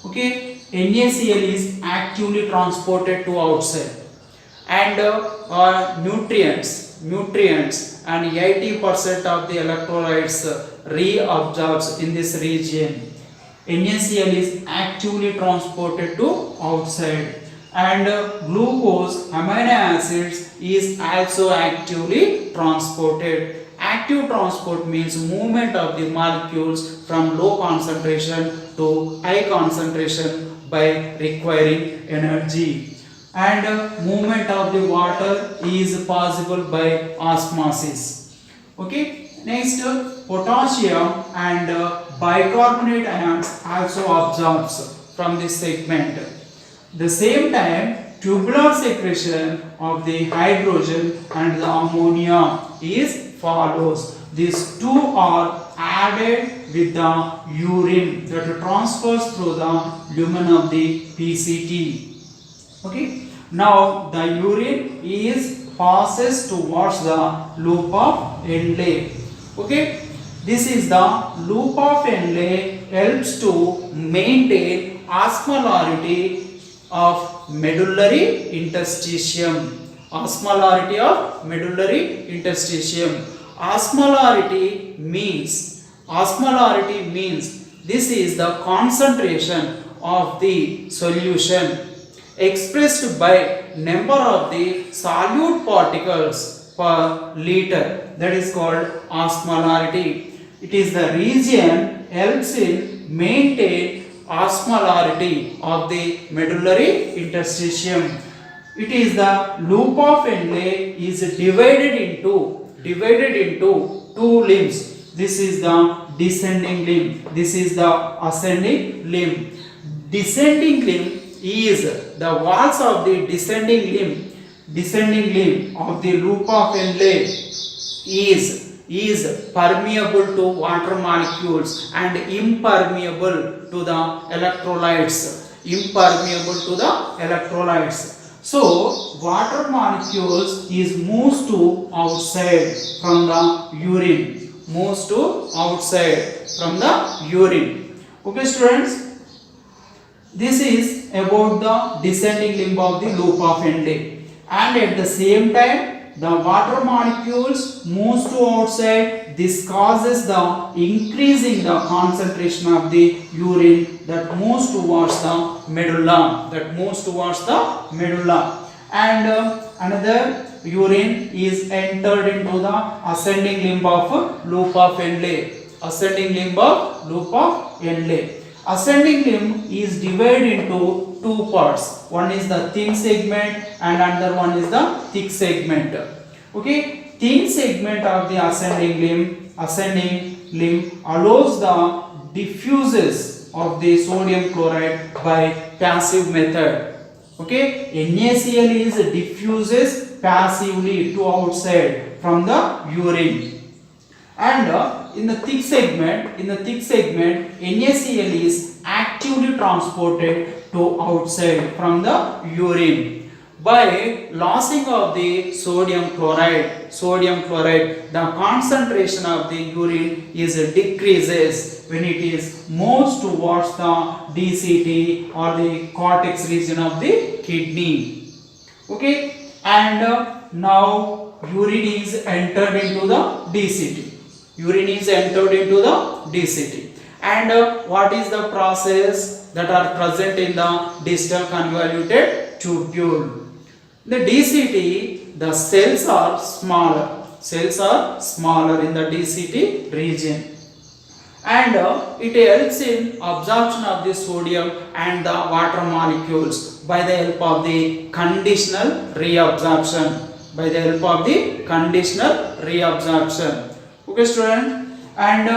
Okay, NaCl is actively transported to outside, and nutrients and 80% of the electrolytes reabsorbs in this region. NaCl is actively transported to outside, and glucose, amino acids is also actively transported. Active transport means movement of the molecules from low concentration to high concentration by requiring energy, and movement of the water is possible by osmosis. Okay, next, potassium and bicarbonate ions also absorbs from this segment. The same time, tubular secretion of the hydrogen and the ammonia is follows. These two are added with the urine that transfers through the lumen of the PCT. Okay. Now the urine is passes towards the loop of Henle. Okay. This is the loop of Henle helps to maintain osmolarity of medullary interstitium. Osmolarity of medullary interstitium. Osmolarity means this is the concentration of the solution expressed by number of the solute particles per liter, that is called osmolarity. It is the region helps in maintain osmolarity of the medullary interstitium. It is the loop of Henle is divided into two limbs. This is the descending limb. This is the ascending limb. Descending limb is the walls of the descending limb of the loop of Henle is permeable to water molecules and impermeable to the electrolytes. So water molecules is moves to outside from the urine. Okay, students. This is about the descending limb of the loop of Henle, and at the same time the water molecules moves to outside. This causes the increasing the concentration of the urine that moves towards the medulla. And another urine is entered into the ascending limb of loop of Henle. Ascending limb is divided into two parts. One is the thin segment and another one is the thick segment. Okay, thin segment of the ascending limb allows the diffuses of the sodium chloride by passive method. Okay, NaCl is diffuses passively to outside from the urine. And in the thick segment, NaCl is actively transported to outside from the urine by lossing of the sodium chloride. The concentration of the urine is decreases when it is moves towards the DCT or the cortex region of the kidney. Okay, and now urine is entered into the DCT. And what is the process that are present in the distal convoluted tubule? The DCT, the cells are smaller in the DCT region, and it helps in absorption of the sodium and the water molecules by the help of the conditional reabsorption. Okay, student, and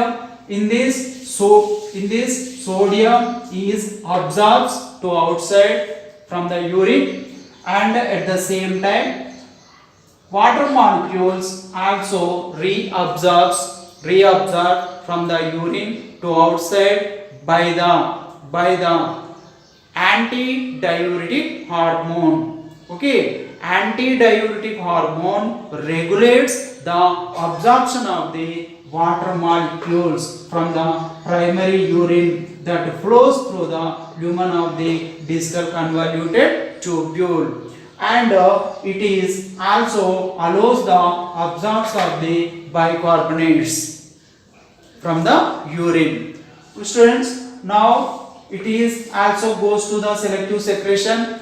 in this sodium is absorbed to outside from the urine, and at the same time water molecules also reabsorb from the urine to outside by the antidiuretic hormone. Okay, antidiuretic hormone regulates the absorption of the water molecules from the primary urine that flows through the lumen of the distal convoluted tubule, and it is also allows the absorption of the bicarbonates from the urine. Students, now it is also goes to the selective secretion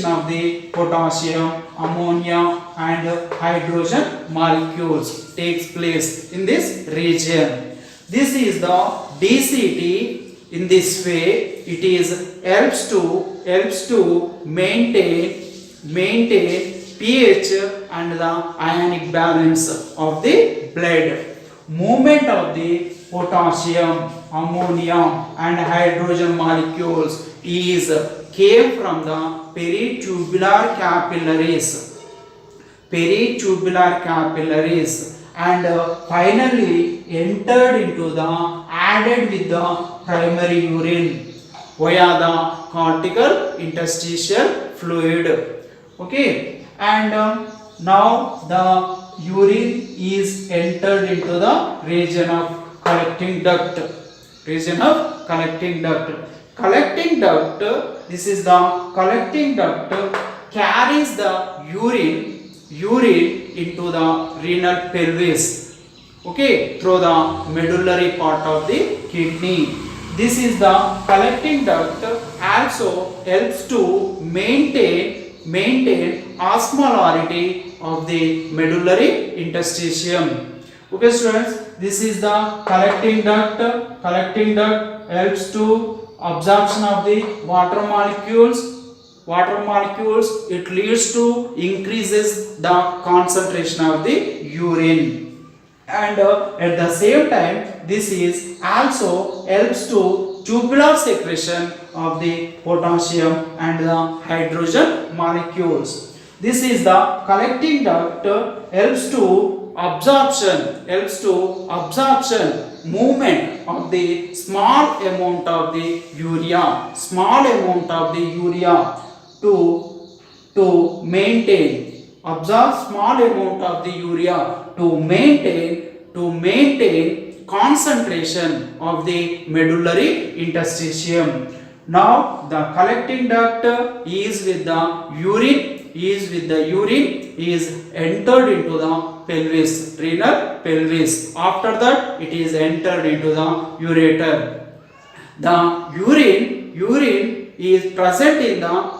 of the potassium, ammonia and hydrogen molecules takes place in this region. This is the DCT. In this way, it is helps to maintain pH and the ionic balance of the blood. Movement of the potassium, ammonia and hydrogen molecules came from the peritubular capillaries and finally entered into the added with the primary urine via the cortical interstitial fluid. Okay, and now the urine is entered into the region of collecting duct. Collecting duct. This is the collecting duct carries the urine into the renal pelvis, okay, through the medullary part of the kidney. This is the collecting duct, also helps to maintain osmolarity of the medullary interstitium. Okay students, this is the collecting duct. Collecting duct helps to absorption of the water molecules. It leads to increases the concentration of the urine, and at the same time this is also helps to tubular secretion of the potassium and the hydrogen molecules. This is the collecting duct, helps to absorption movement of the small amount of the urea to maintain, absorb small amount of the urea to maintain concentration of the medullary interstitium. Now the collecting duct is with the urine is entered into the pelvis, renal pelvis. After that it is entered into the ureter. The urine is present in the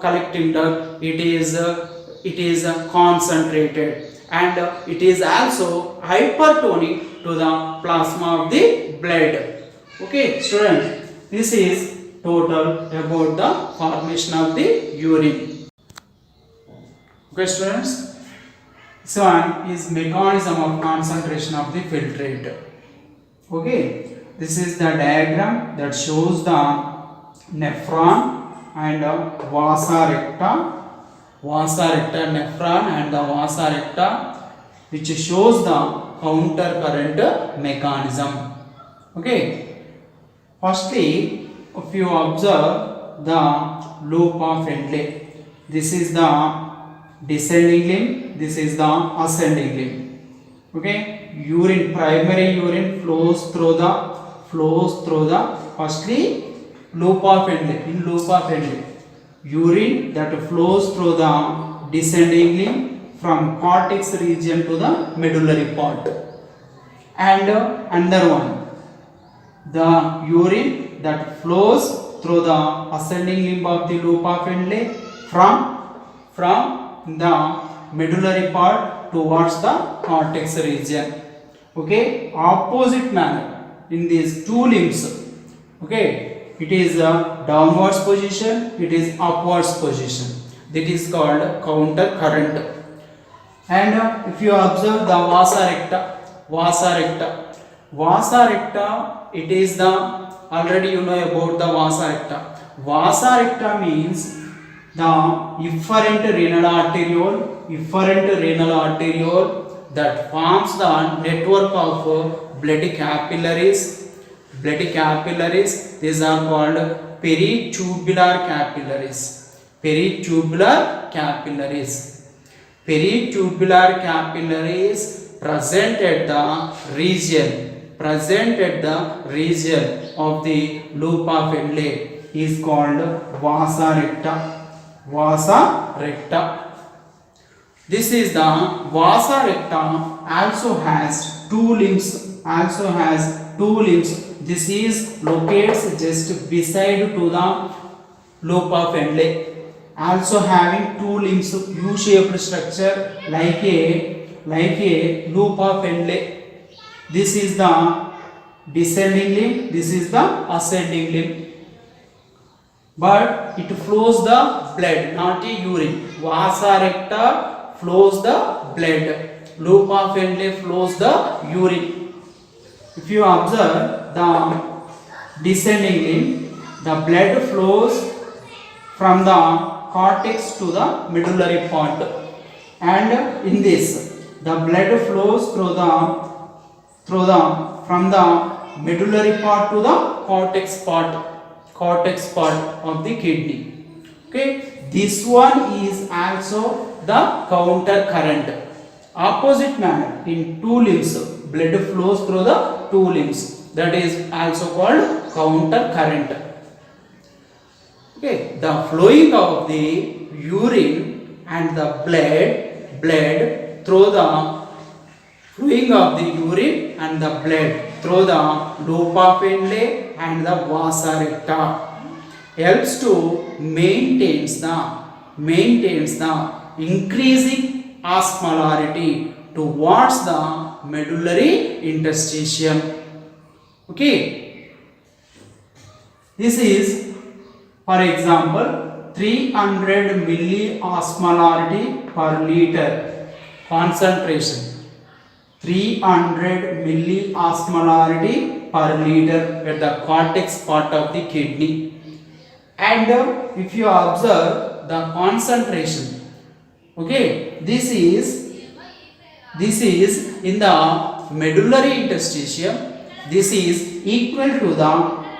collecting duct. It is concentrated, and it is also hypertonic to the plasma of the blood. Okay students, this is total about the formation of the urine. Okay students, this one is mechanism of concentration of the filtrate. Okay, this is the diagram that shows the nephron and vasa recta nephron and the vasa recta, which shows the counter current mechanism. Okay, firstly, if you observe the loop of Henle, this is the descending limb, this is the ascending limb. Okay, primary urine flows through the firstly loop of Henle, urine that flows through the descending limb from cortex region to the medullary part, and another one, the urine that flows through the ascending limb of the loop of Henle from the medullary part towards the cortex region. Okay, opposite manner in these two limbs. Okay, it is a downwards position, it is upwards position. That is called counter current. And if you observe the vasa recta, it is the, already you know about the vasa recta. Vasa recta means the efferent renal arteriole that forms the network of blood capillaries. These are called peritubular capillaries. Peritubular capillaries present at the region of the loop of Henle is called vasa recta. This is the vasa recta, also has two limbs. This is locates just beside to the loop of Henle, also having two limbs, U-shaped structure like a loop of Henle. This is the descending limb, this is the ascending limb, but it flows the blood, not a urine. Vasa recta flows the blood, loop of Henle flows the urine. If you observe the descending limb, the blood flows from the cortex to the medullary part, and in this the blood flows from the medullary part to the cortex part of the kidney. Okay, this one is also the counter current. Opposite manner in two limbs, blood flows through the two limbs, that is also called counter current. Okay, the flowing of the urine and the blood through the flowing of the urine and the blood through the loop of Henle and the vasa recta helps to maintains the increasing osmolarity towards the medullary interstitium. Okay, this is, for example, 300 milliosmolarity per liter concentration. 300 milliosmolarity per liter at the cortex part of the kidney. And if you observe the concentration, okay, this is in the medullary interstitium. This is equal to the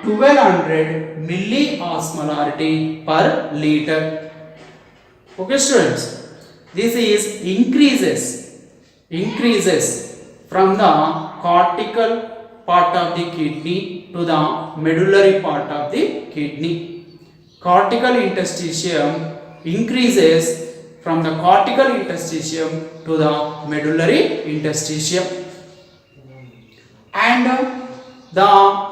1200 milliosmolarity per liter. Okay, students, this is increases from the cortical part of the kidney to the medullary part of the kidney. Cortical interstitium increases from the cortical interstitium to the medullary interstitium. And the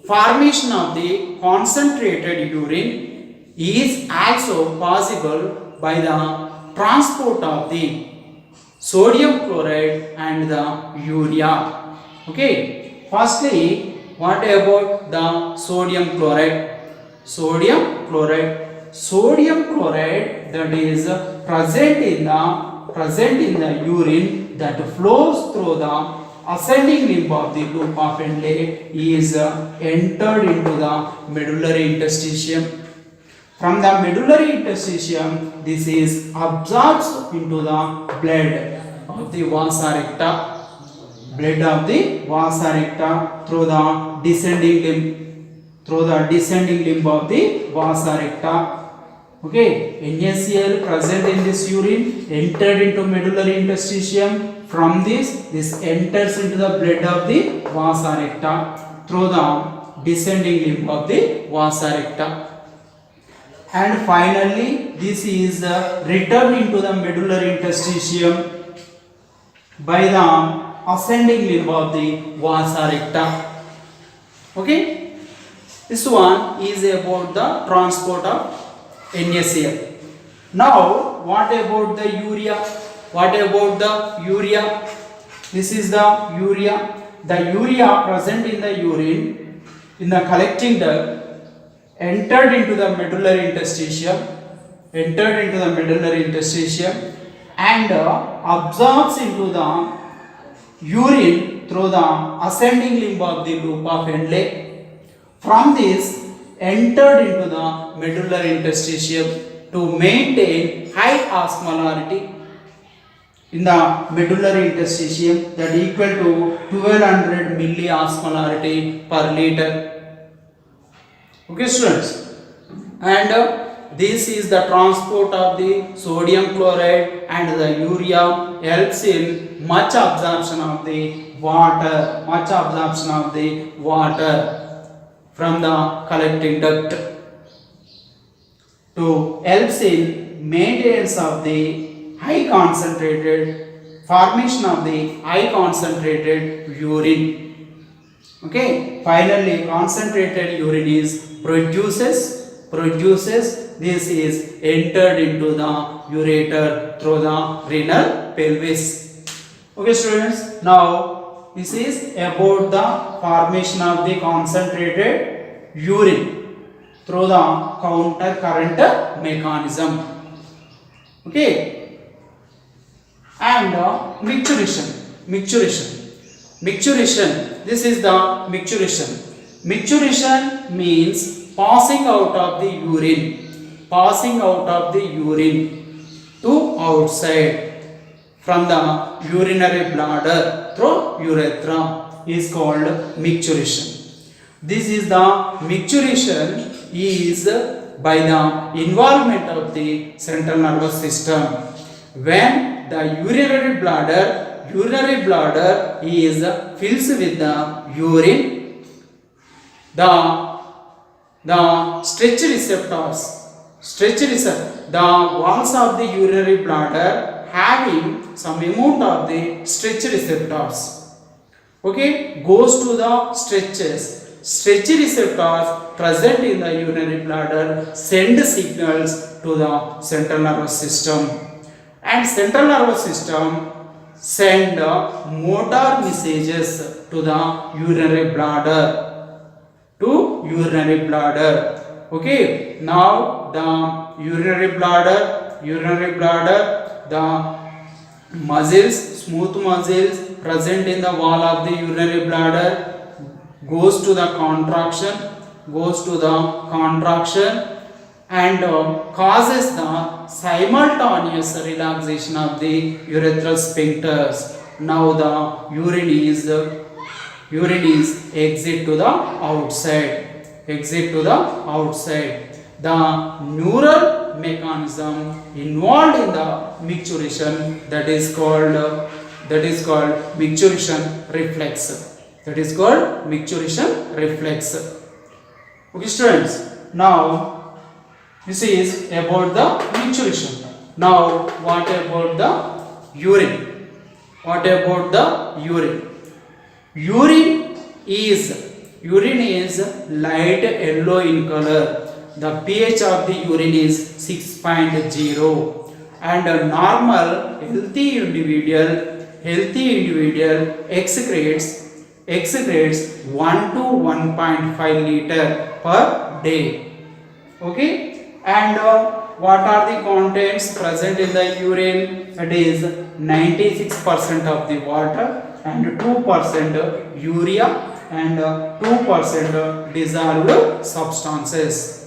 formation of the concentrated urine is also possible by the transport of the sodium chloride and the urea. Okay, firstly, what about the sodium chloride? Sodium chloride that is present in the urine that flows through the ascending limb of the loop of Henle is entered into the medullary interstitium. From the medullary interstitium, this is absorbed into the blood of the vasa recta through the descending limb of the vasa recta. Okay, NaCl present in this urine entered into medullary interstitium. From this enters into the blood of the vasa recta through the descending limb of the vasa recta. And finally, this is returned into the medullary interstitium by the ascending limb of the vasa recta. Okay, this one is about the transport of NaCl. Now, what about the urea? This is the urea. The urea present in the urine in the collecting duct entered into the medullary interstitium and absorbs into the urine through the ascending limb of the loop of Henle. From this entered into the medullary interstitium to maintain high osmolarity in the medullary interstitium that equal to 1200 milliosmolarity per liter. Okay, students, and this is the transport of the sodium chloride and the urea helps in much absorption of the water from the collecting duct to helps in maintenance of the formation of the high concentrated urine. Okay, finally concentrated urine is produces. This is entered into the ureter through the renal pelvis. Okay, students, now this is about the formation of the concentrated urine through the counter current mechanism. Okay, and micturition. This is the micturition. Micturition means passing out of the urine to outside from the urinary bladder through urethra is called micturition. This is the micturition is by the involvement of the central nervous system. When the urinary bladder is fills with the urine, the stretch receptors stretch receptor, the walls of the urinary bladder having some amount of the stretch receptors, okay, goes to the stretches. Stretch receptors present in the urinary bladder send signals to the central nervous system, and central nervous system send motor messages to the urinary bladder, okay. Now the urinary bladder, the muscles, smooth muscles present in the wall of the urinary bladder goes to the contraction and causes the simultaneous relaxation of the urethral sphincters. Now the urine is exit to the outside. The neural mechanism involved in the micturition, that is called micturition reflex. Okay, students. Now this is about the micturition. Now what about the urine? Urine is light yellow in color. The pH of the urine is 6.0, and a normal healthy individual excretes 1 to 1.5 liter per day. Okay, and what are the contents present in the urine? It is 96% of the water and 2% urea and 2% dissolved substances.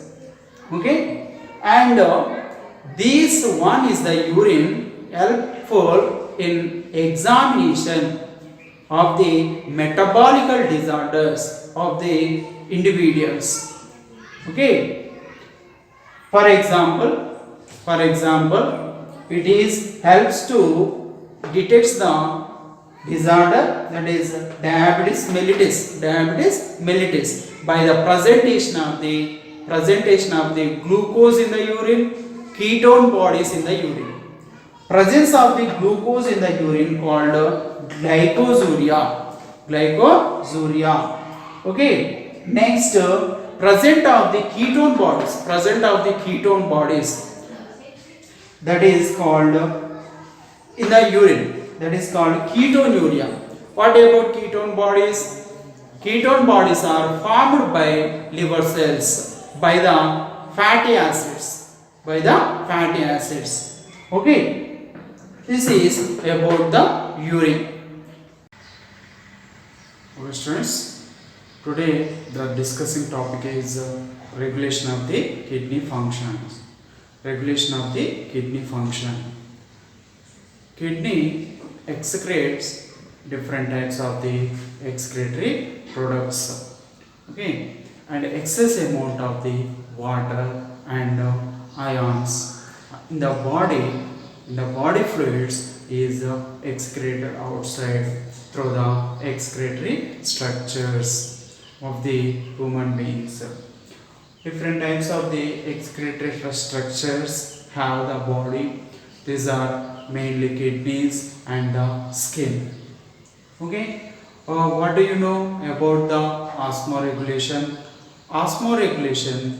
Okay, and this one is the urine helpful in examination of the metabolical disorders of the individuals. Okay, for example, it is helps to detect the disorder, that is diabetes mellitus by the presentation of the glucose in the urine, ketone bodies in the urine. Presence of the glucose in the urine called glycosuria. Okay. Next, present of the ketone bodies. That is called in the urine. That is called ketonuria. What about ketone bodies? Ketone bodies are formed by liver cells by the fatty acids. Okay, this is about the urine. Okay, students, today the discussing topic is regulation of the kidney functions. Kidney excretes different types of the excretory products. Okay, and excess amount of the water and ions in the body fluids is excreted outside through the excretory structures of the human beings. Different types of the excretory structures have the body. These are mainly kidneys and the skin. Okay, what do you know about the osmoregulation? Osmoregulation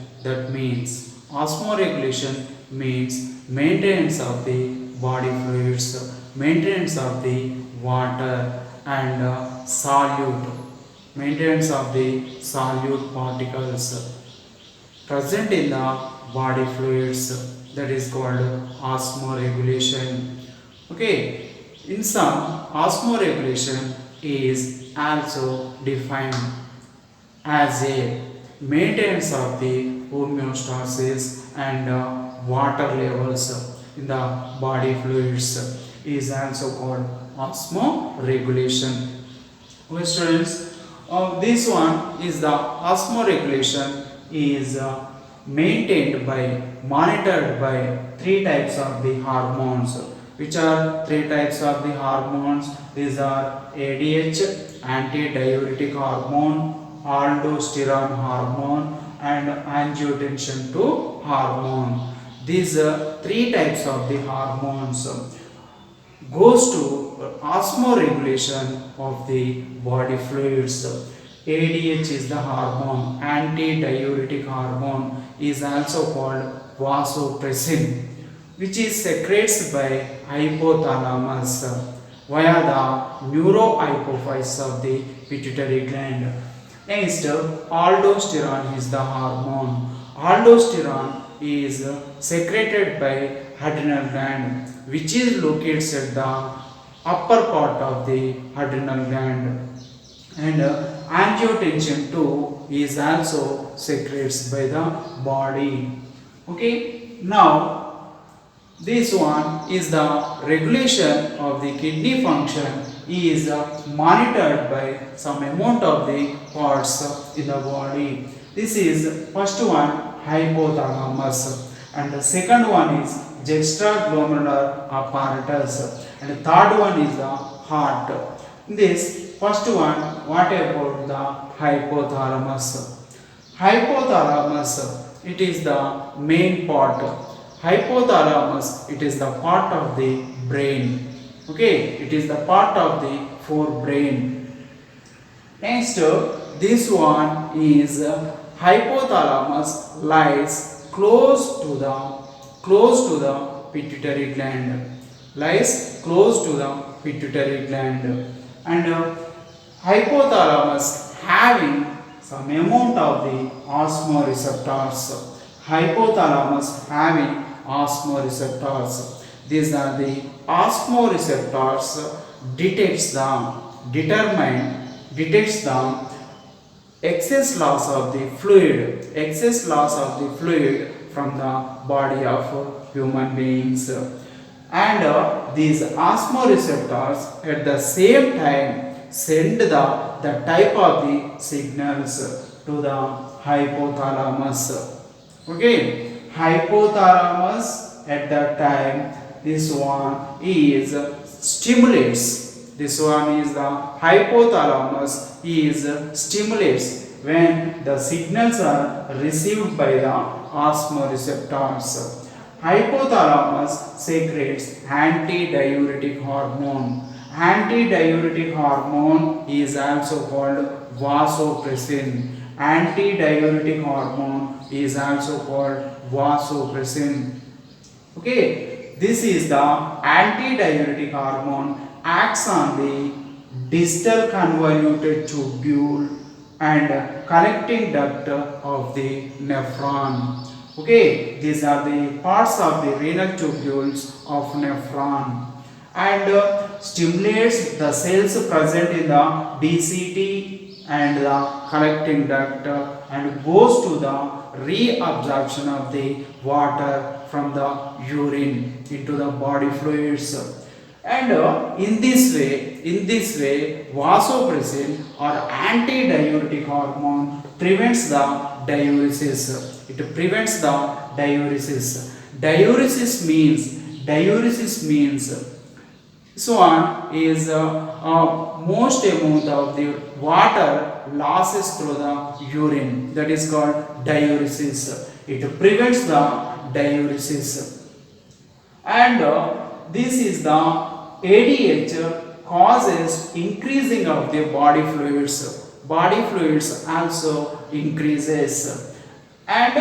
means maintenance of the body fluids, maintenance of the water and maintenance of the solute particles present in the body fluids, that is called osmoregulation. Okay, in some, osmoregulation is also defined as a maintenance of the homeostasis and water levels in the body fluids is also called osmoregulation. Okay, students, this one is the osmoregulation is monitored by three types of the hormones. Which are three types of the hormones? These are ADH, antidiuretic hormone, aldosterone hormone, and angiotensin 2 hormone. These three types of the hormones goes to osmoregulation of the body fluids. ADH is the hormone, antidiuretic hormone is also called vasopressin, which is secreted by hypothalamus via the neurohypophyse of the pituitary gland. Next, aldosterone is the hormone. Aldosterone is secreted by adrenal gland, which is located at the upper part of the adrenal gland. And angiotensin 2 is also secreted by the body. Okay, now this one is the regulation of the kidney function is monitored by some amount of the parts in the body. This is first one hypothalamus, and the second one is juxtaglomerular apparatus, and the third one is the heart. In this first one, what about the hypothalamus? Hypothalamus, it is the main part. Hypothalamus, it is the part of the brain. Okay, it is the part of the forebrain. Next, this one is hypothalamus lies close to the pituitary gland. Lies close to the pituitary gland, and hypothalamus having some amount of the osmoreceptors. Hypothalamus having osmoreceptors. These are the osmoreceptors detects the excess loss of the fluid from the body of human beings. And these osmoreceptors at the same time send the type of the signals to the hypothalamus. Okay, hypothalamus at that time, this one is stimulates. This one is the hypothalamus is stimulates when the signals are received by the osmoreceptors. Hypothalamus secretes antidiuretic hormone. Antidiuretic hormone is also called vasopressin. Antidiuretic hormone is also called vasopressin. Okay, this is the antidiuretic hormone acts on the distal convoluted tubule and collecting duct of the nephron. Okay, these are the parts of the renal tubules of nephron, and stimulates the cells present in the DCT and the collecting duct, and goes to the reabsorption of the water from the urine into the body fluids. And in this way vasopressin or antidiuretic hormone prevents the diuresis. It prevents the diuresis. Diuresis means so on is most amount of the water losses through the urine, that is called diuresis. It prevents the diuresis. And this is the ADH causes increasing of the body fluids. Body fluids also increases, and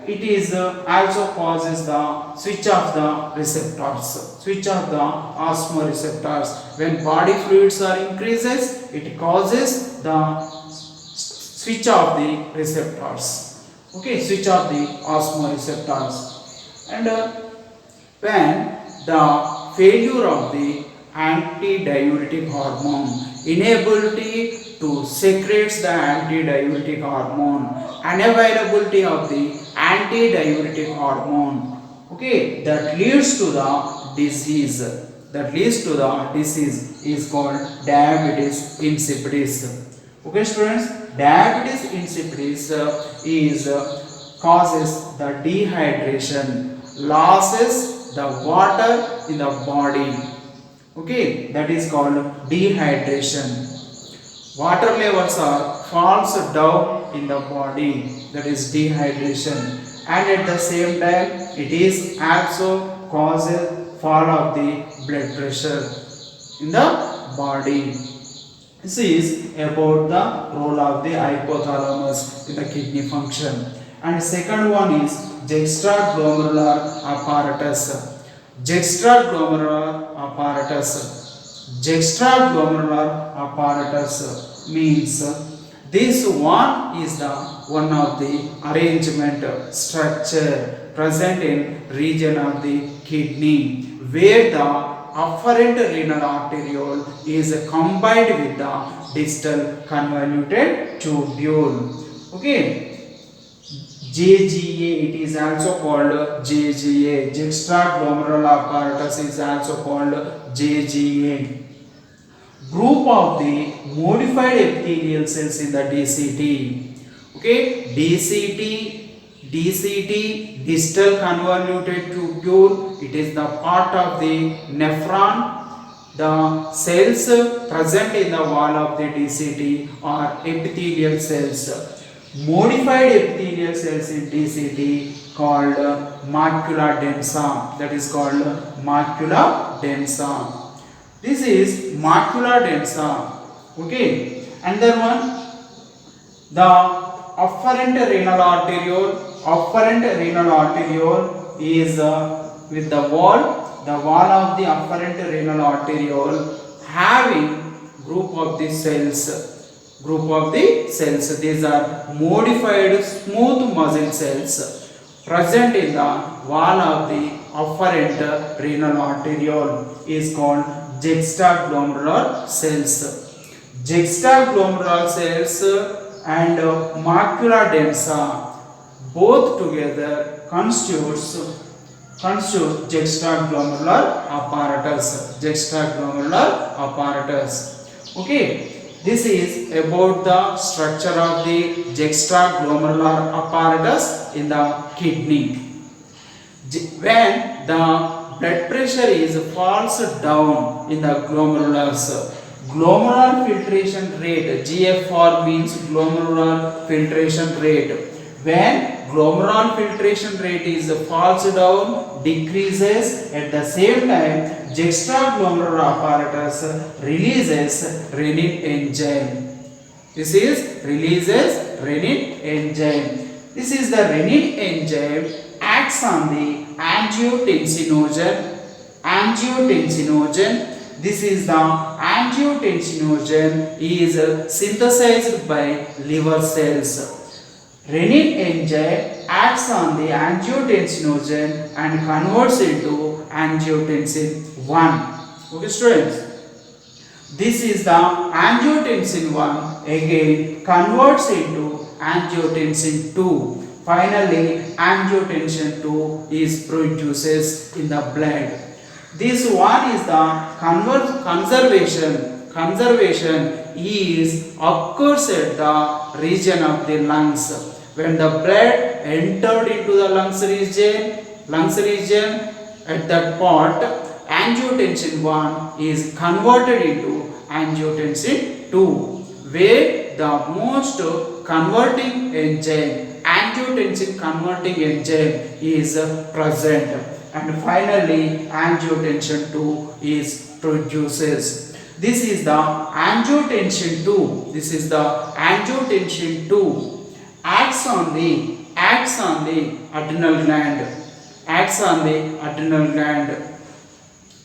it is also causes the switch of the receptors, switch of the osmoreceptors. When body fluids are increases, it causes the switch of the receptors. Okay, switch of the osmoreceptors. And when the failure of the antidiuretic hormone, inability to secrete the antidiuretic hormone, unavailability of the antidiuretic hormone, okay, that leads to the disease. Is called diabetes insipidus. Okay, students, diabetes insipidus is causes the dehydration, losses the water in the body. Okay, that is called dehydration. Water levels are falls down in the body, that is dehydration, and at the same time it is also causes fall of the blood pressure in the body. This is about the role of the hypothalamus in the kidney function. And second one is juxtaglomerular apparatus. Juxtaglomerular apparatus. Juxtaglomerular apparatus means this one is the one of the arrangement structure present in region of the kidney where the afferent renal arteriole is combined with the distal convoluted tubule. Okay, JGA, it is also called JGA. Juxtaglomerular apparatus is also called JGA. Group of the modified epithelial cells in the DCT. Okay, DCT, distal convoluted tubule, it is the part of the nephron. The cells present in the wall of the DCT are epithelial cells. Modified epithelial cells in DCT called macula densa, that is called macula densa. This is macula densa. Okay, and then one, the afferent renal arteriole is with the wall of the afferent renal arteriole having group of the cells. These are modified smooth muscle cells present in the wall of the afferent renal arteriole is called juxtaglomerular cells. Juxtaglomerular cells and macula densa both together constitute juxtaglomerular apparatus. Okay, this is about the structure of the juxtaglomerular apparatus in the kidney. When the blood pressure is falls down in the glomerulus, glomerular filtration rate, GFR means glomerular filtration rate. When glomerular filtration rate is falls down, decreases, at the same time juxtaglomerular apparatus releases renin enzyme. This is releases renin enzyme. This is the renin enzyme acts on the angiotensinogen. This is the angiotensinogen is synthesized by liver cells. Renin enzyme acts on the angiotensinogen and converts into angiotensin 1. Okay, students. This is the angiotensin 1 again converts into angiotensin 2. Finally, angiotensin 2 is produces in the blood. This one is the conservation is occurs at the region of the lungs. When the blood entered into the lungs region at that part, angiotensin 1 is converted into angiotensin 2, where the most converting enzyme, angiotensin converting enzyme is present, and finally angiotensin 2 is produces. This is the angiotensin 2 acts on the adrenal gland.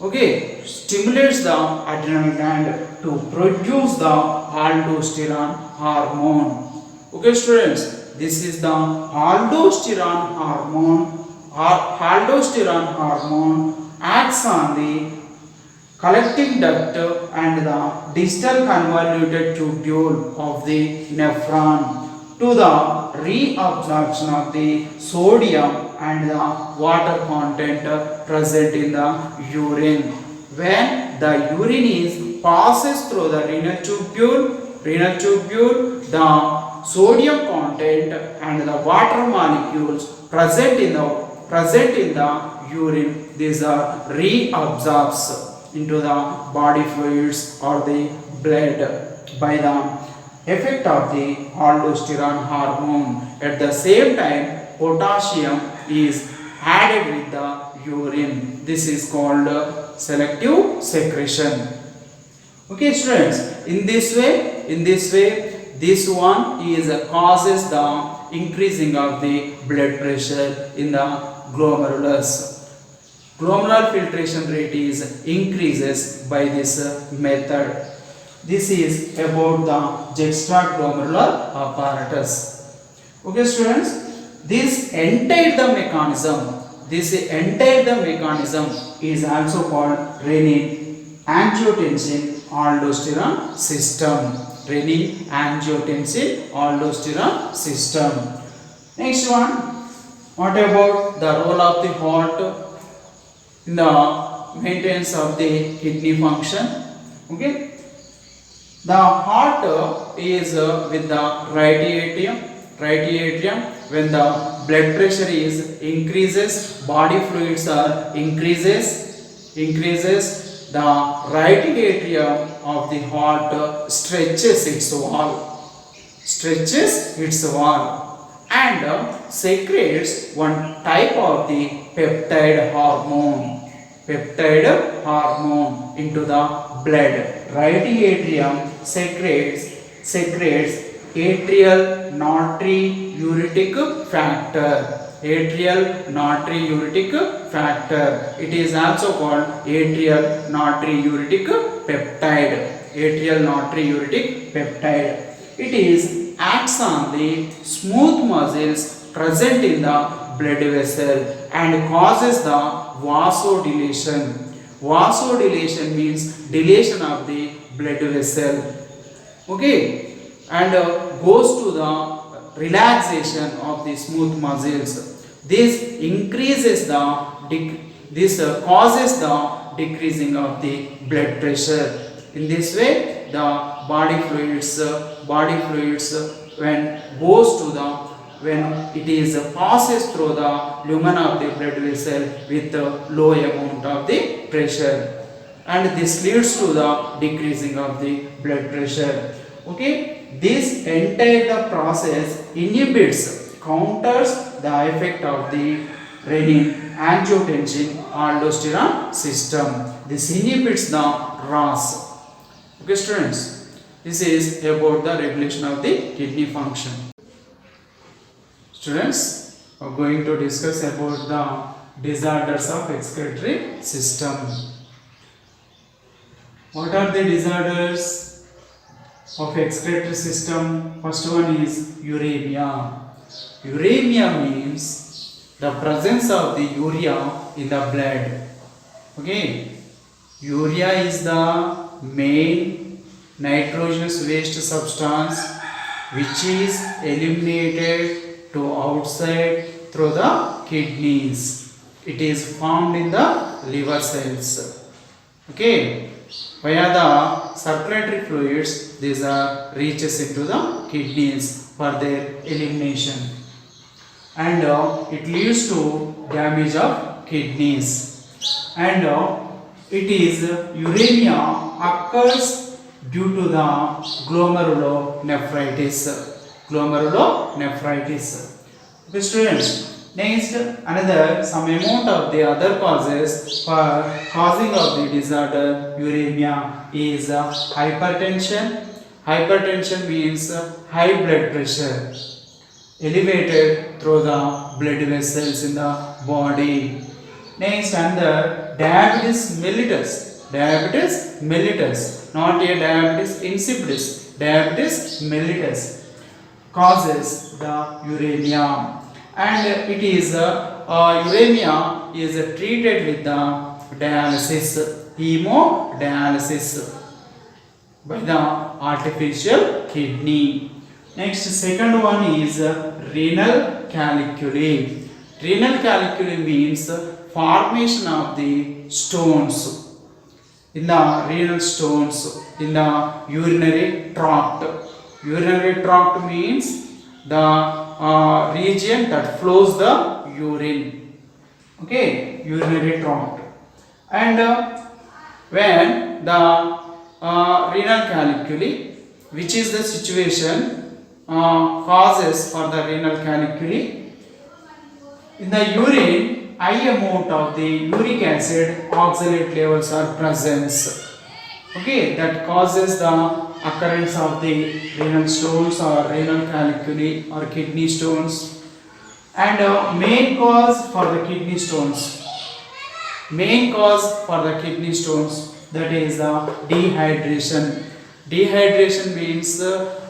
Okay, stimulates the adrenal gland to produce the aldosterone hormone. Okay, students, this is the aldosterone hormone. Aldosterone hormone acts on the collecting duct and the distal convoluted tubule of the nephron to the reabsorption of the sodium and the water content present in the urine. When the urine passes through the renal tubule, the sodium content and the water molecules present in the urine, these are reabsorbed into the body fluids or the blood by the effect of the aldosterone hormone. At the same time, potassium is added with the urine. This is called selective secretion. Okay students, in this way this one is causes the increasing of the blood pressure in the glomerulus. Glomerular filtration rate is increases by this method. This is about the juxtaglomerular apparatus. Okay students, this entire mechanism is also called renin angiotensin aldosterone system. Renin angiotensin aldosterone system. Next one, what about the role of the heart in the maintenance of the kidney function? Okay, the heart is with the right atrium. When the blood pressure is increases, body fluids are increases, the right atrium of the heart stretches its wall and secretes one type of the peptide hormone into the blood. Right atrium secretes atrial natriuretic factor. It is also called atrial natriuretic peptide. It is acts on the smooth muscles present in the blood vessel and causes the vasodilation. Vasodilation means dilation of the blood vessel. Okay, and goes to the relaxation of the smooth muscles. This causes the decreasing of the blood pressure. In this way, the body fluids when it is passes through the lumen of the blood vessel with a low amount of the pressure, and this leads to the decreasing of the blood pressure. Okay, this entire process counters the effect of the renin angiotensin aldosterone system. This inhibits the RAS. Okay students, this is about the regulation of the kidney function. Students, we are going to discuss about the disorders of excretory system. What are the disorders of excretory system? First one is uremia. Uremia means the presence of the urea in the blood. Okay, urea is the main nitrogenous waste substance which is eliminated to outside through the kidneys. It is found in the liver cells. Okay, via the circulatory fluids, these are reaches into the kidneys for their elimination, and it leads to damage of kidneys. And it is uremia occurs due to the glomerulonephritis. Okay students, next another some amount of the other causes for causing of the disorder uremia is hypertension. Hypertension means high blood pressure elevated through the blood vessels in the body. Next, another diabetes mellitus, not a diabetes insipidus, diabetes mellitus causes the uremia, and it is uremia is treated with the hemodialysis by the artificial kidney. Next, second one is renal caliculi. Renal caliculi means formation of the stones in the renal stones in the urinary tract. Urinary tract means the region that flows the urine. Okay, urinary tract. And when the renal caliculi which is the situation causes for the renal caliculi. In the urine, high amount of the uric acid oxalate levels are present. Okay, that causes the occurrence of the renal stones or renal caliculi or kidney stones. And main cause for the kidney stones, that is dehydration. Dehydration means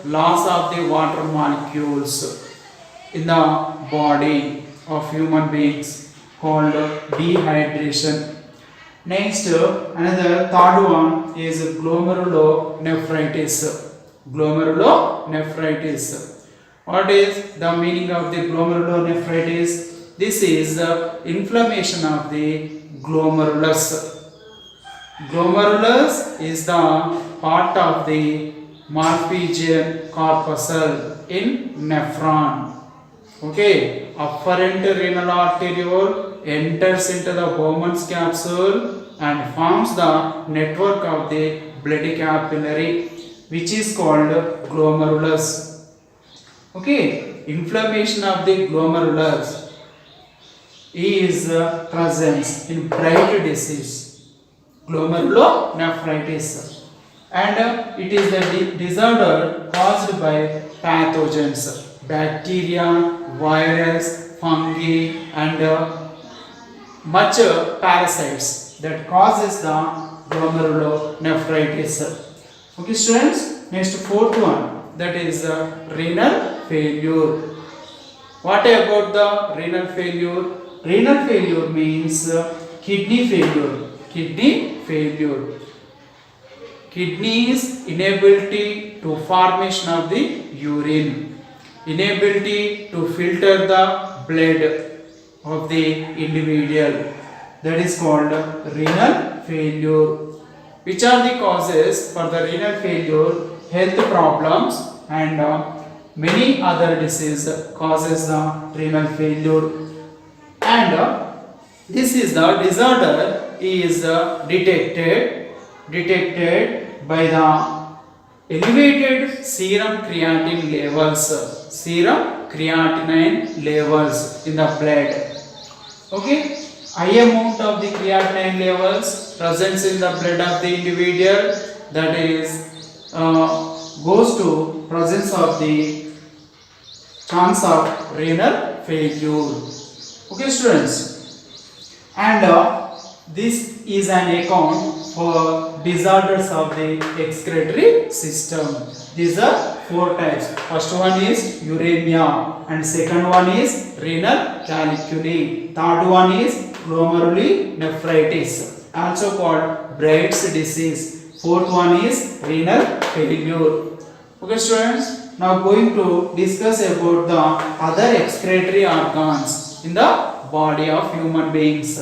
loss of the water molecules in the body of human beings, called dehydration. Next, another third one is glomerulonephritis. Glomerulonephritis. What is the meaning of the glomerulonephritis? This is the inflammation of the glomerulus. Glomerulus is the part of the Malpighian corpuscle in nephron. Okay, afferent renal arteriole enters into the Bowman's capsule and forms the network of the blood capillary, which is called glomerulus. Okay, inflammation of the glomerulus is present in Bright disease, glomerulonephritis, and it is the disorder caused by pathogens, bacteria, virus, fungi, and much parasites that causes the glomerulonephritis. Okay, students. Next, fourth one, that is renal failure. What about the renal failure? Renal failure means kidney failure. Kidneys inability to formation of the urine, inability to filter the blood of the individual, that is called renal failure. Which are the causes for the renal failure? Health problems and many other diseases causes the renal failure, and this is the disorder is detected by the elevated serum creatinine levels in the blood. Okay, high amount of the creatinine levels presence in the blood of the individual, that is goes to presence of the chance of renal failure. Okay, students, and this is an account for disorders of the excretory system. These are four types. First one is uremia, and second one is renal caliculi. Third one is glomerulonephritis, also called Bright's disease. Fourth one is renal failure. Okay, students, now going to discuss about the other excretory organs in the body of human beings.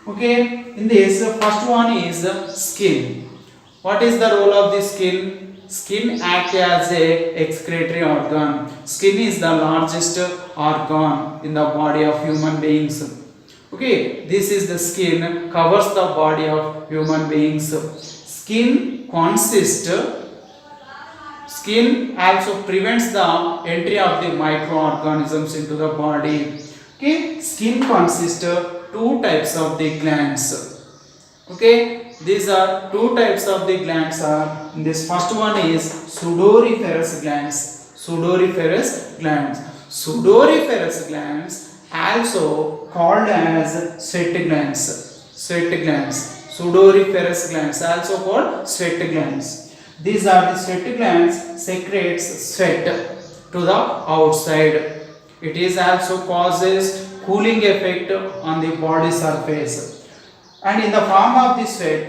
Okay, in this first one is skin. What is the role of the skin? Skin acts as a excretory organ. Skin is the largest organ in the body of human beings. Okay, this is the skin, covers the body of human beings. Skin also prevents the entry of the microorganisms into the body. Okay, skin consists of two types of the glands. Okay, these are two types of the glands. This first one is sudoriferous glands. Sudoriferous glands, also called as sweat glands. Sudoriferous glands, also called sweat glands. These are the sweat glands secretes sweat to the outside. It is also causes cooling effect on the body surface. And in the form of the sweat,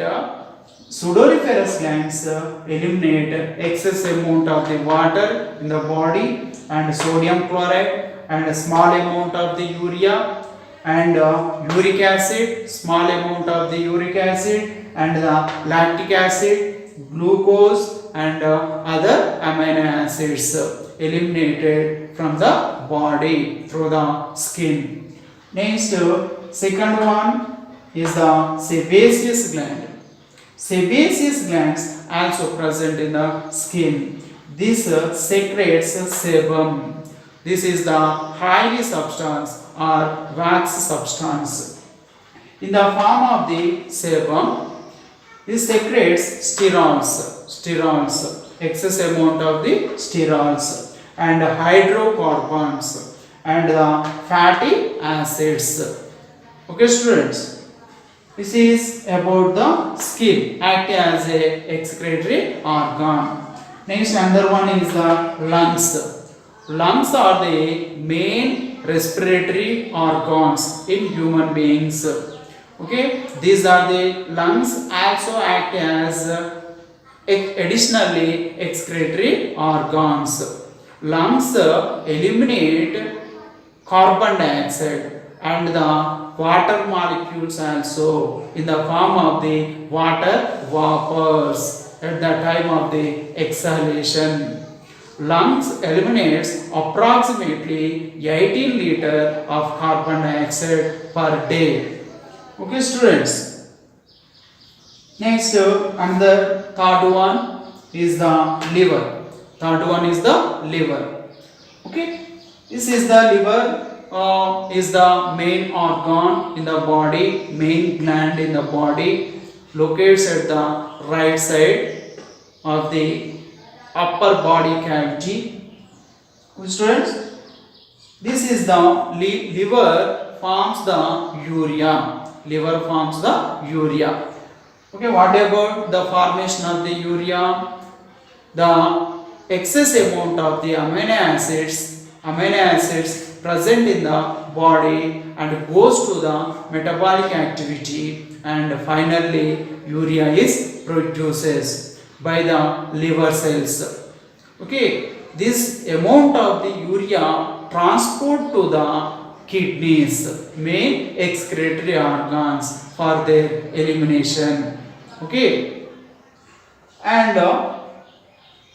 sudoriferous glands eliminate excess amount of the water in the body and sodium chloride and a small amount of the urea and uric acid, small amount of the uric acid and the lactic acid, glucose and other amino acids eliminated from the body through the skin. Next, second one is the sebaceous gland. Sebaceous glands also present in the skin. this secretes sebum. This is the highly substance or wax substance. In the form of the sebum, this secretes sterols, excess amount of the sterols and hydrocarbons and the fatty acids. Okay, students. This is about the skin act as a excretory organ. Next, another one is the lungs. Lungs are the main respiratory organs in human beings. Okay, these are the lungs also act as additionally excretory organs. Lungs eliminate carbon dioxide and the water molecules also in the form of the water vapors at the time of the exhalation. Lungs eliminates approximately 18 liter of carbon dioxide per day. Okay, students. Next, another third one is the liver. Third one is the liver. Okay, this is the liver. Is the main organ in the body, main gland in the body, locates at the right side of the upper body cavity. Students, this is the liver forms the urea. Liver forms the urea. Okay, what about the formation of the urea? The excess amount of the amino acids present in the body and goes to the metabolic activity, and finally urea is produces by the liver cells. Okay, this amount of the urea transport to the kidneys, main excretory organs, for their elimination. Okay, and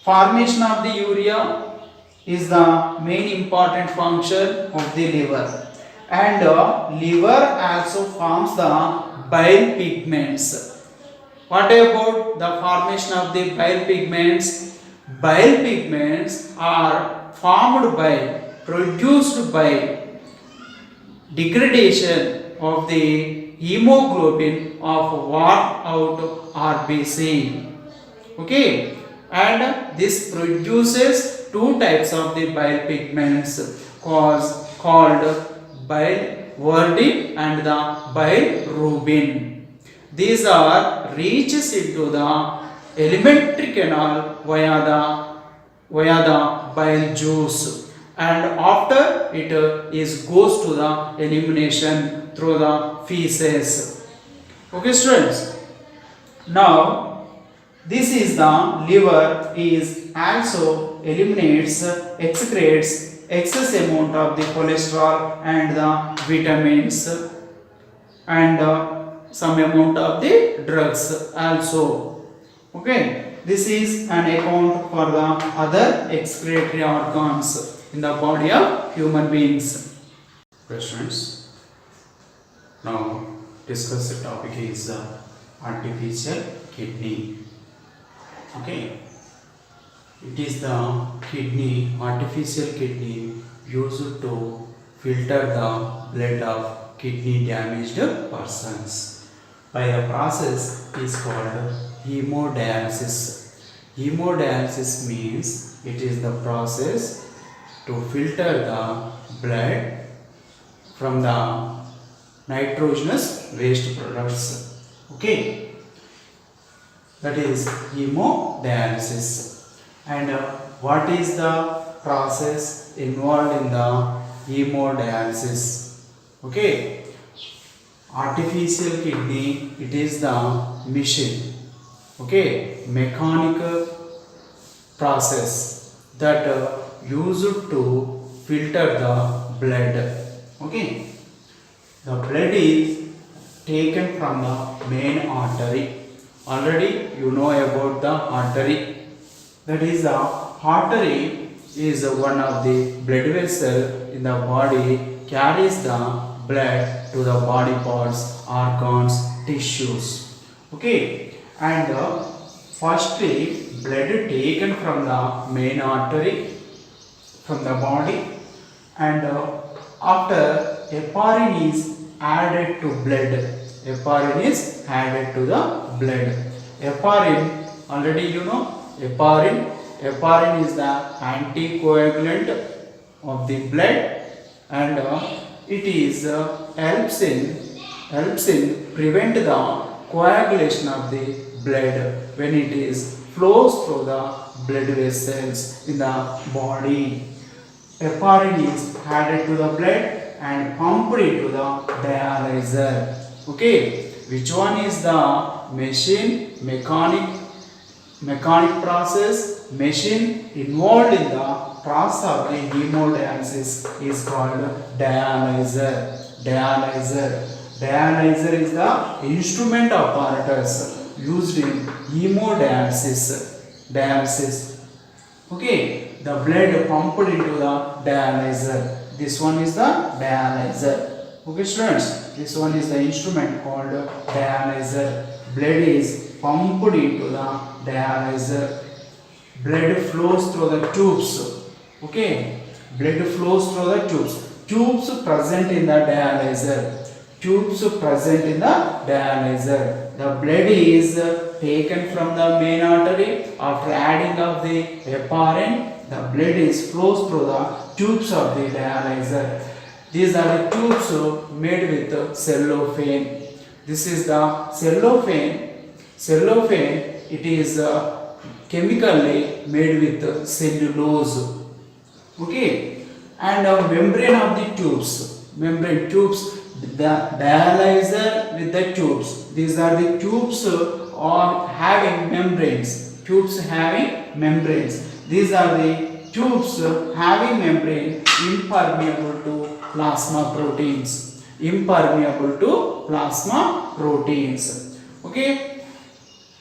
formation of the urea is the main important function of the liver, and liver also forms the bile pigments. What about the formation of the bile pigments? Bile pigments are formed by, produced by degradation of the hemoglobin of worn out RBC. Okay, and this produces two types of the bile pigments called biliverdin and the bilirubin. These are reaches into the alimentary canal via the bile juice, and after it goes to the elimination through the feces. Okay, students. Now, this is the liver is also eliminates, excretes excess amount of the cholesterol and the vitamins and some amount of the drugs also. Okay, this is an account for the other excretory organs in the body of human beings. Questions. Now discuss the topic is artificial kidney. Okay, it is the artificial kidney used to filter the blood of kidney damaged persons. By the process is called hemodialysis. Hemodialysis means it is the process to filter the blood from the nitrogenous waste products. Okay, that is hemodialysis. And what is the process involved in the hemodialysis? Okay, artificial kidney, it is the machine, okay, mechanical process that used to filter the blood. Okay, the blood is taken from the main artery. Already you know about the artery. That is, the artery is one of the blood vessel in the body, carries the blood to the body parts, organs, tissues. Okay, and Firstly, blood taken from the main artery from the body, and after heparin is added to blood. Heparin is added to the blood. Heparin, already you know, heparin is the anticoagulant of the blood, and it is helps in prevent the coagulation of the blood when it is flows through the blood vessels in the body. Heparin is added to the blood and pumped into the dialyzer. Okay, which one is the mechanic process? Machine involved in the process of the hemodialysis is called dialyzer. Dialyzer is the instrument apparatus used in hemodialysis. Okay, the blood pumped into the dialyzer. This one is the dialyzer. Okay, students, this one is the instrument called dialyzer. Blood is pumped into the dialyzer. Blood flows through the tubes. Okay, blood flows through the tubes. Tubes present in the dialyzer. The blood is taken from the main artery. After adding of the heparin, the blood is flows through the tubes of the dialyzer. These are the tubes made with cellophane. This is the cellophane. It is chemically made with cellulose. Okay, and membrane of the tubes. The dialyzer with the tubes. These are the tubes are having membranes. These are the tubes having membrane impermeable to plasma proteins. Okay,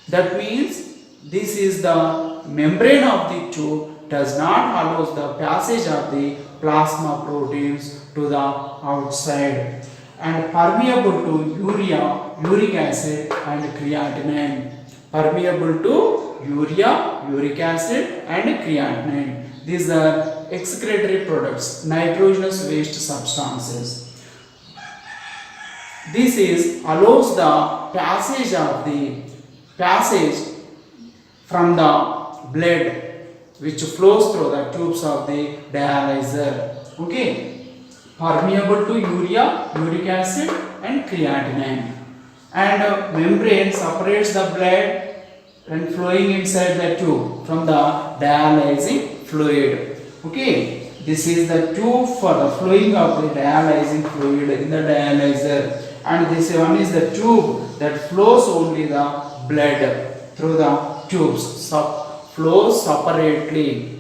that means this is the membrane of the tube does not allow the passage of the plasma proteins to the outside, and permeable to urea, uric acid and creatinine. Uric acid and creatinine. These are excretory products, nitrogenous waste substances. This is allows the passage from the blood which flows through the tubes of the dialyzer. Okay, permeable to urea, uric acid and creatinine. And membrane separates the blood and flowing inside the tube from the dialyzing fluid. Okay, this is the tube for the flowing of the dialyzing fluid in the dialyzer, and this one is the tube that flows only the blood through the tubes. Flows separately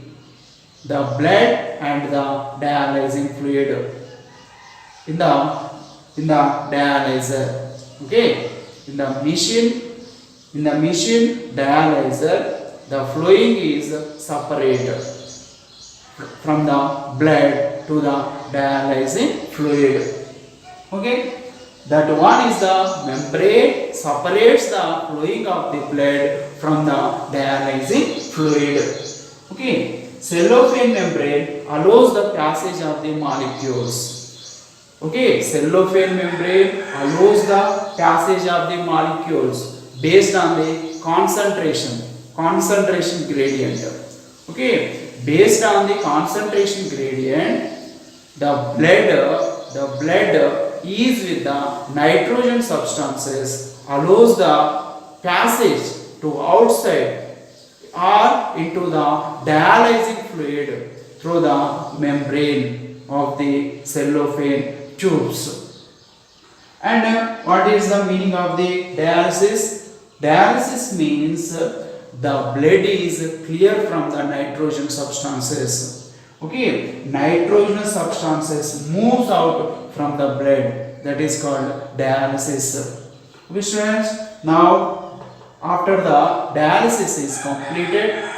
the blood and the dialyzing fluid in the dialyzer. Okay, in the machine dialyzer, the flowing is separated from the blood to the dialyzing fluid. Okay, that one is the membrane separates the flowing of the blood from the dialyzing fluid. Okay, cellophane membrane allows the passage of the molecules. Okay, cellophane membrane allows the passage of the molecules based on the concentration gradient. Okay, based on the concentration gradient, the blood is with the nitrogen substances allows the passage to outside or into the dialyzing fluid through the membrane of the cellophane tubes. And what is the meaning of the dialysis? Dialysis means the blood is clear from the nitrogen substances. Okay, nitrogenous substances moves out from the blood. That is called dialysis. Okay, students. Now, after the dialysis is completed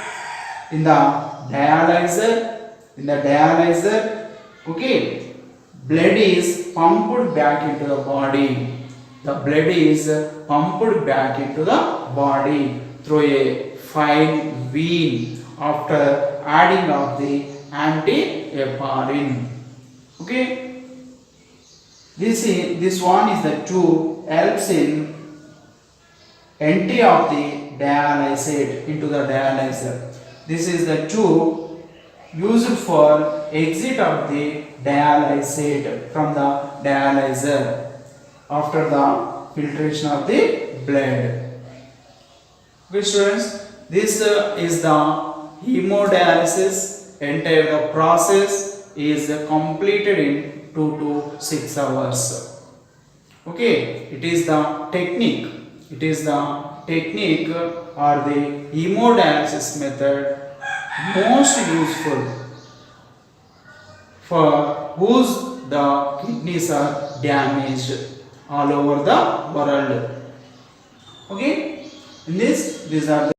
in the dialyzer, okay, blood is pumped back into the body. The blood is pumped back into the body through a fine wean after adding of the anti-heparin. Okay, this one is the tube helps in entry of the dialysate into the dialyzer. This is the tube used for exit of the dialysate from the dialyzer after the filtration of the blood. Okay students, this is the hemodialysis. Entire the process is completed in 2 to 6 hours. Okay, it is the technique. It is the technique or the hemodialysis method most useful for whose the kidneys are damaged all over the world. Okay, in this, these are the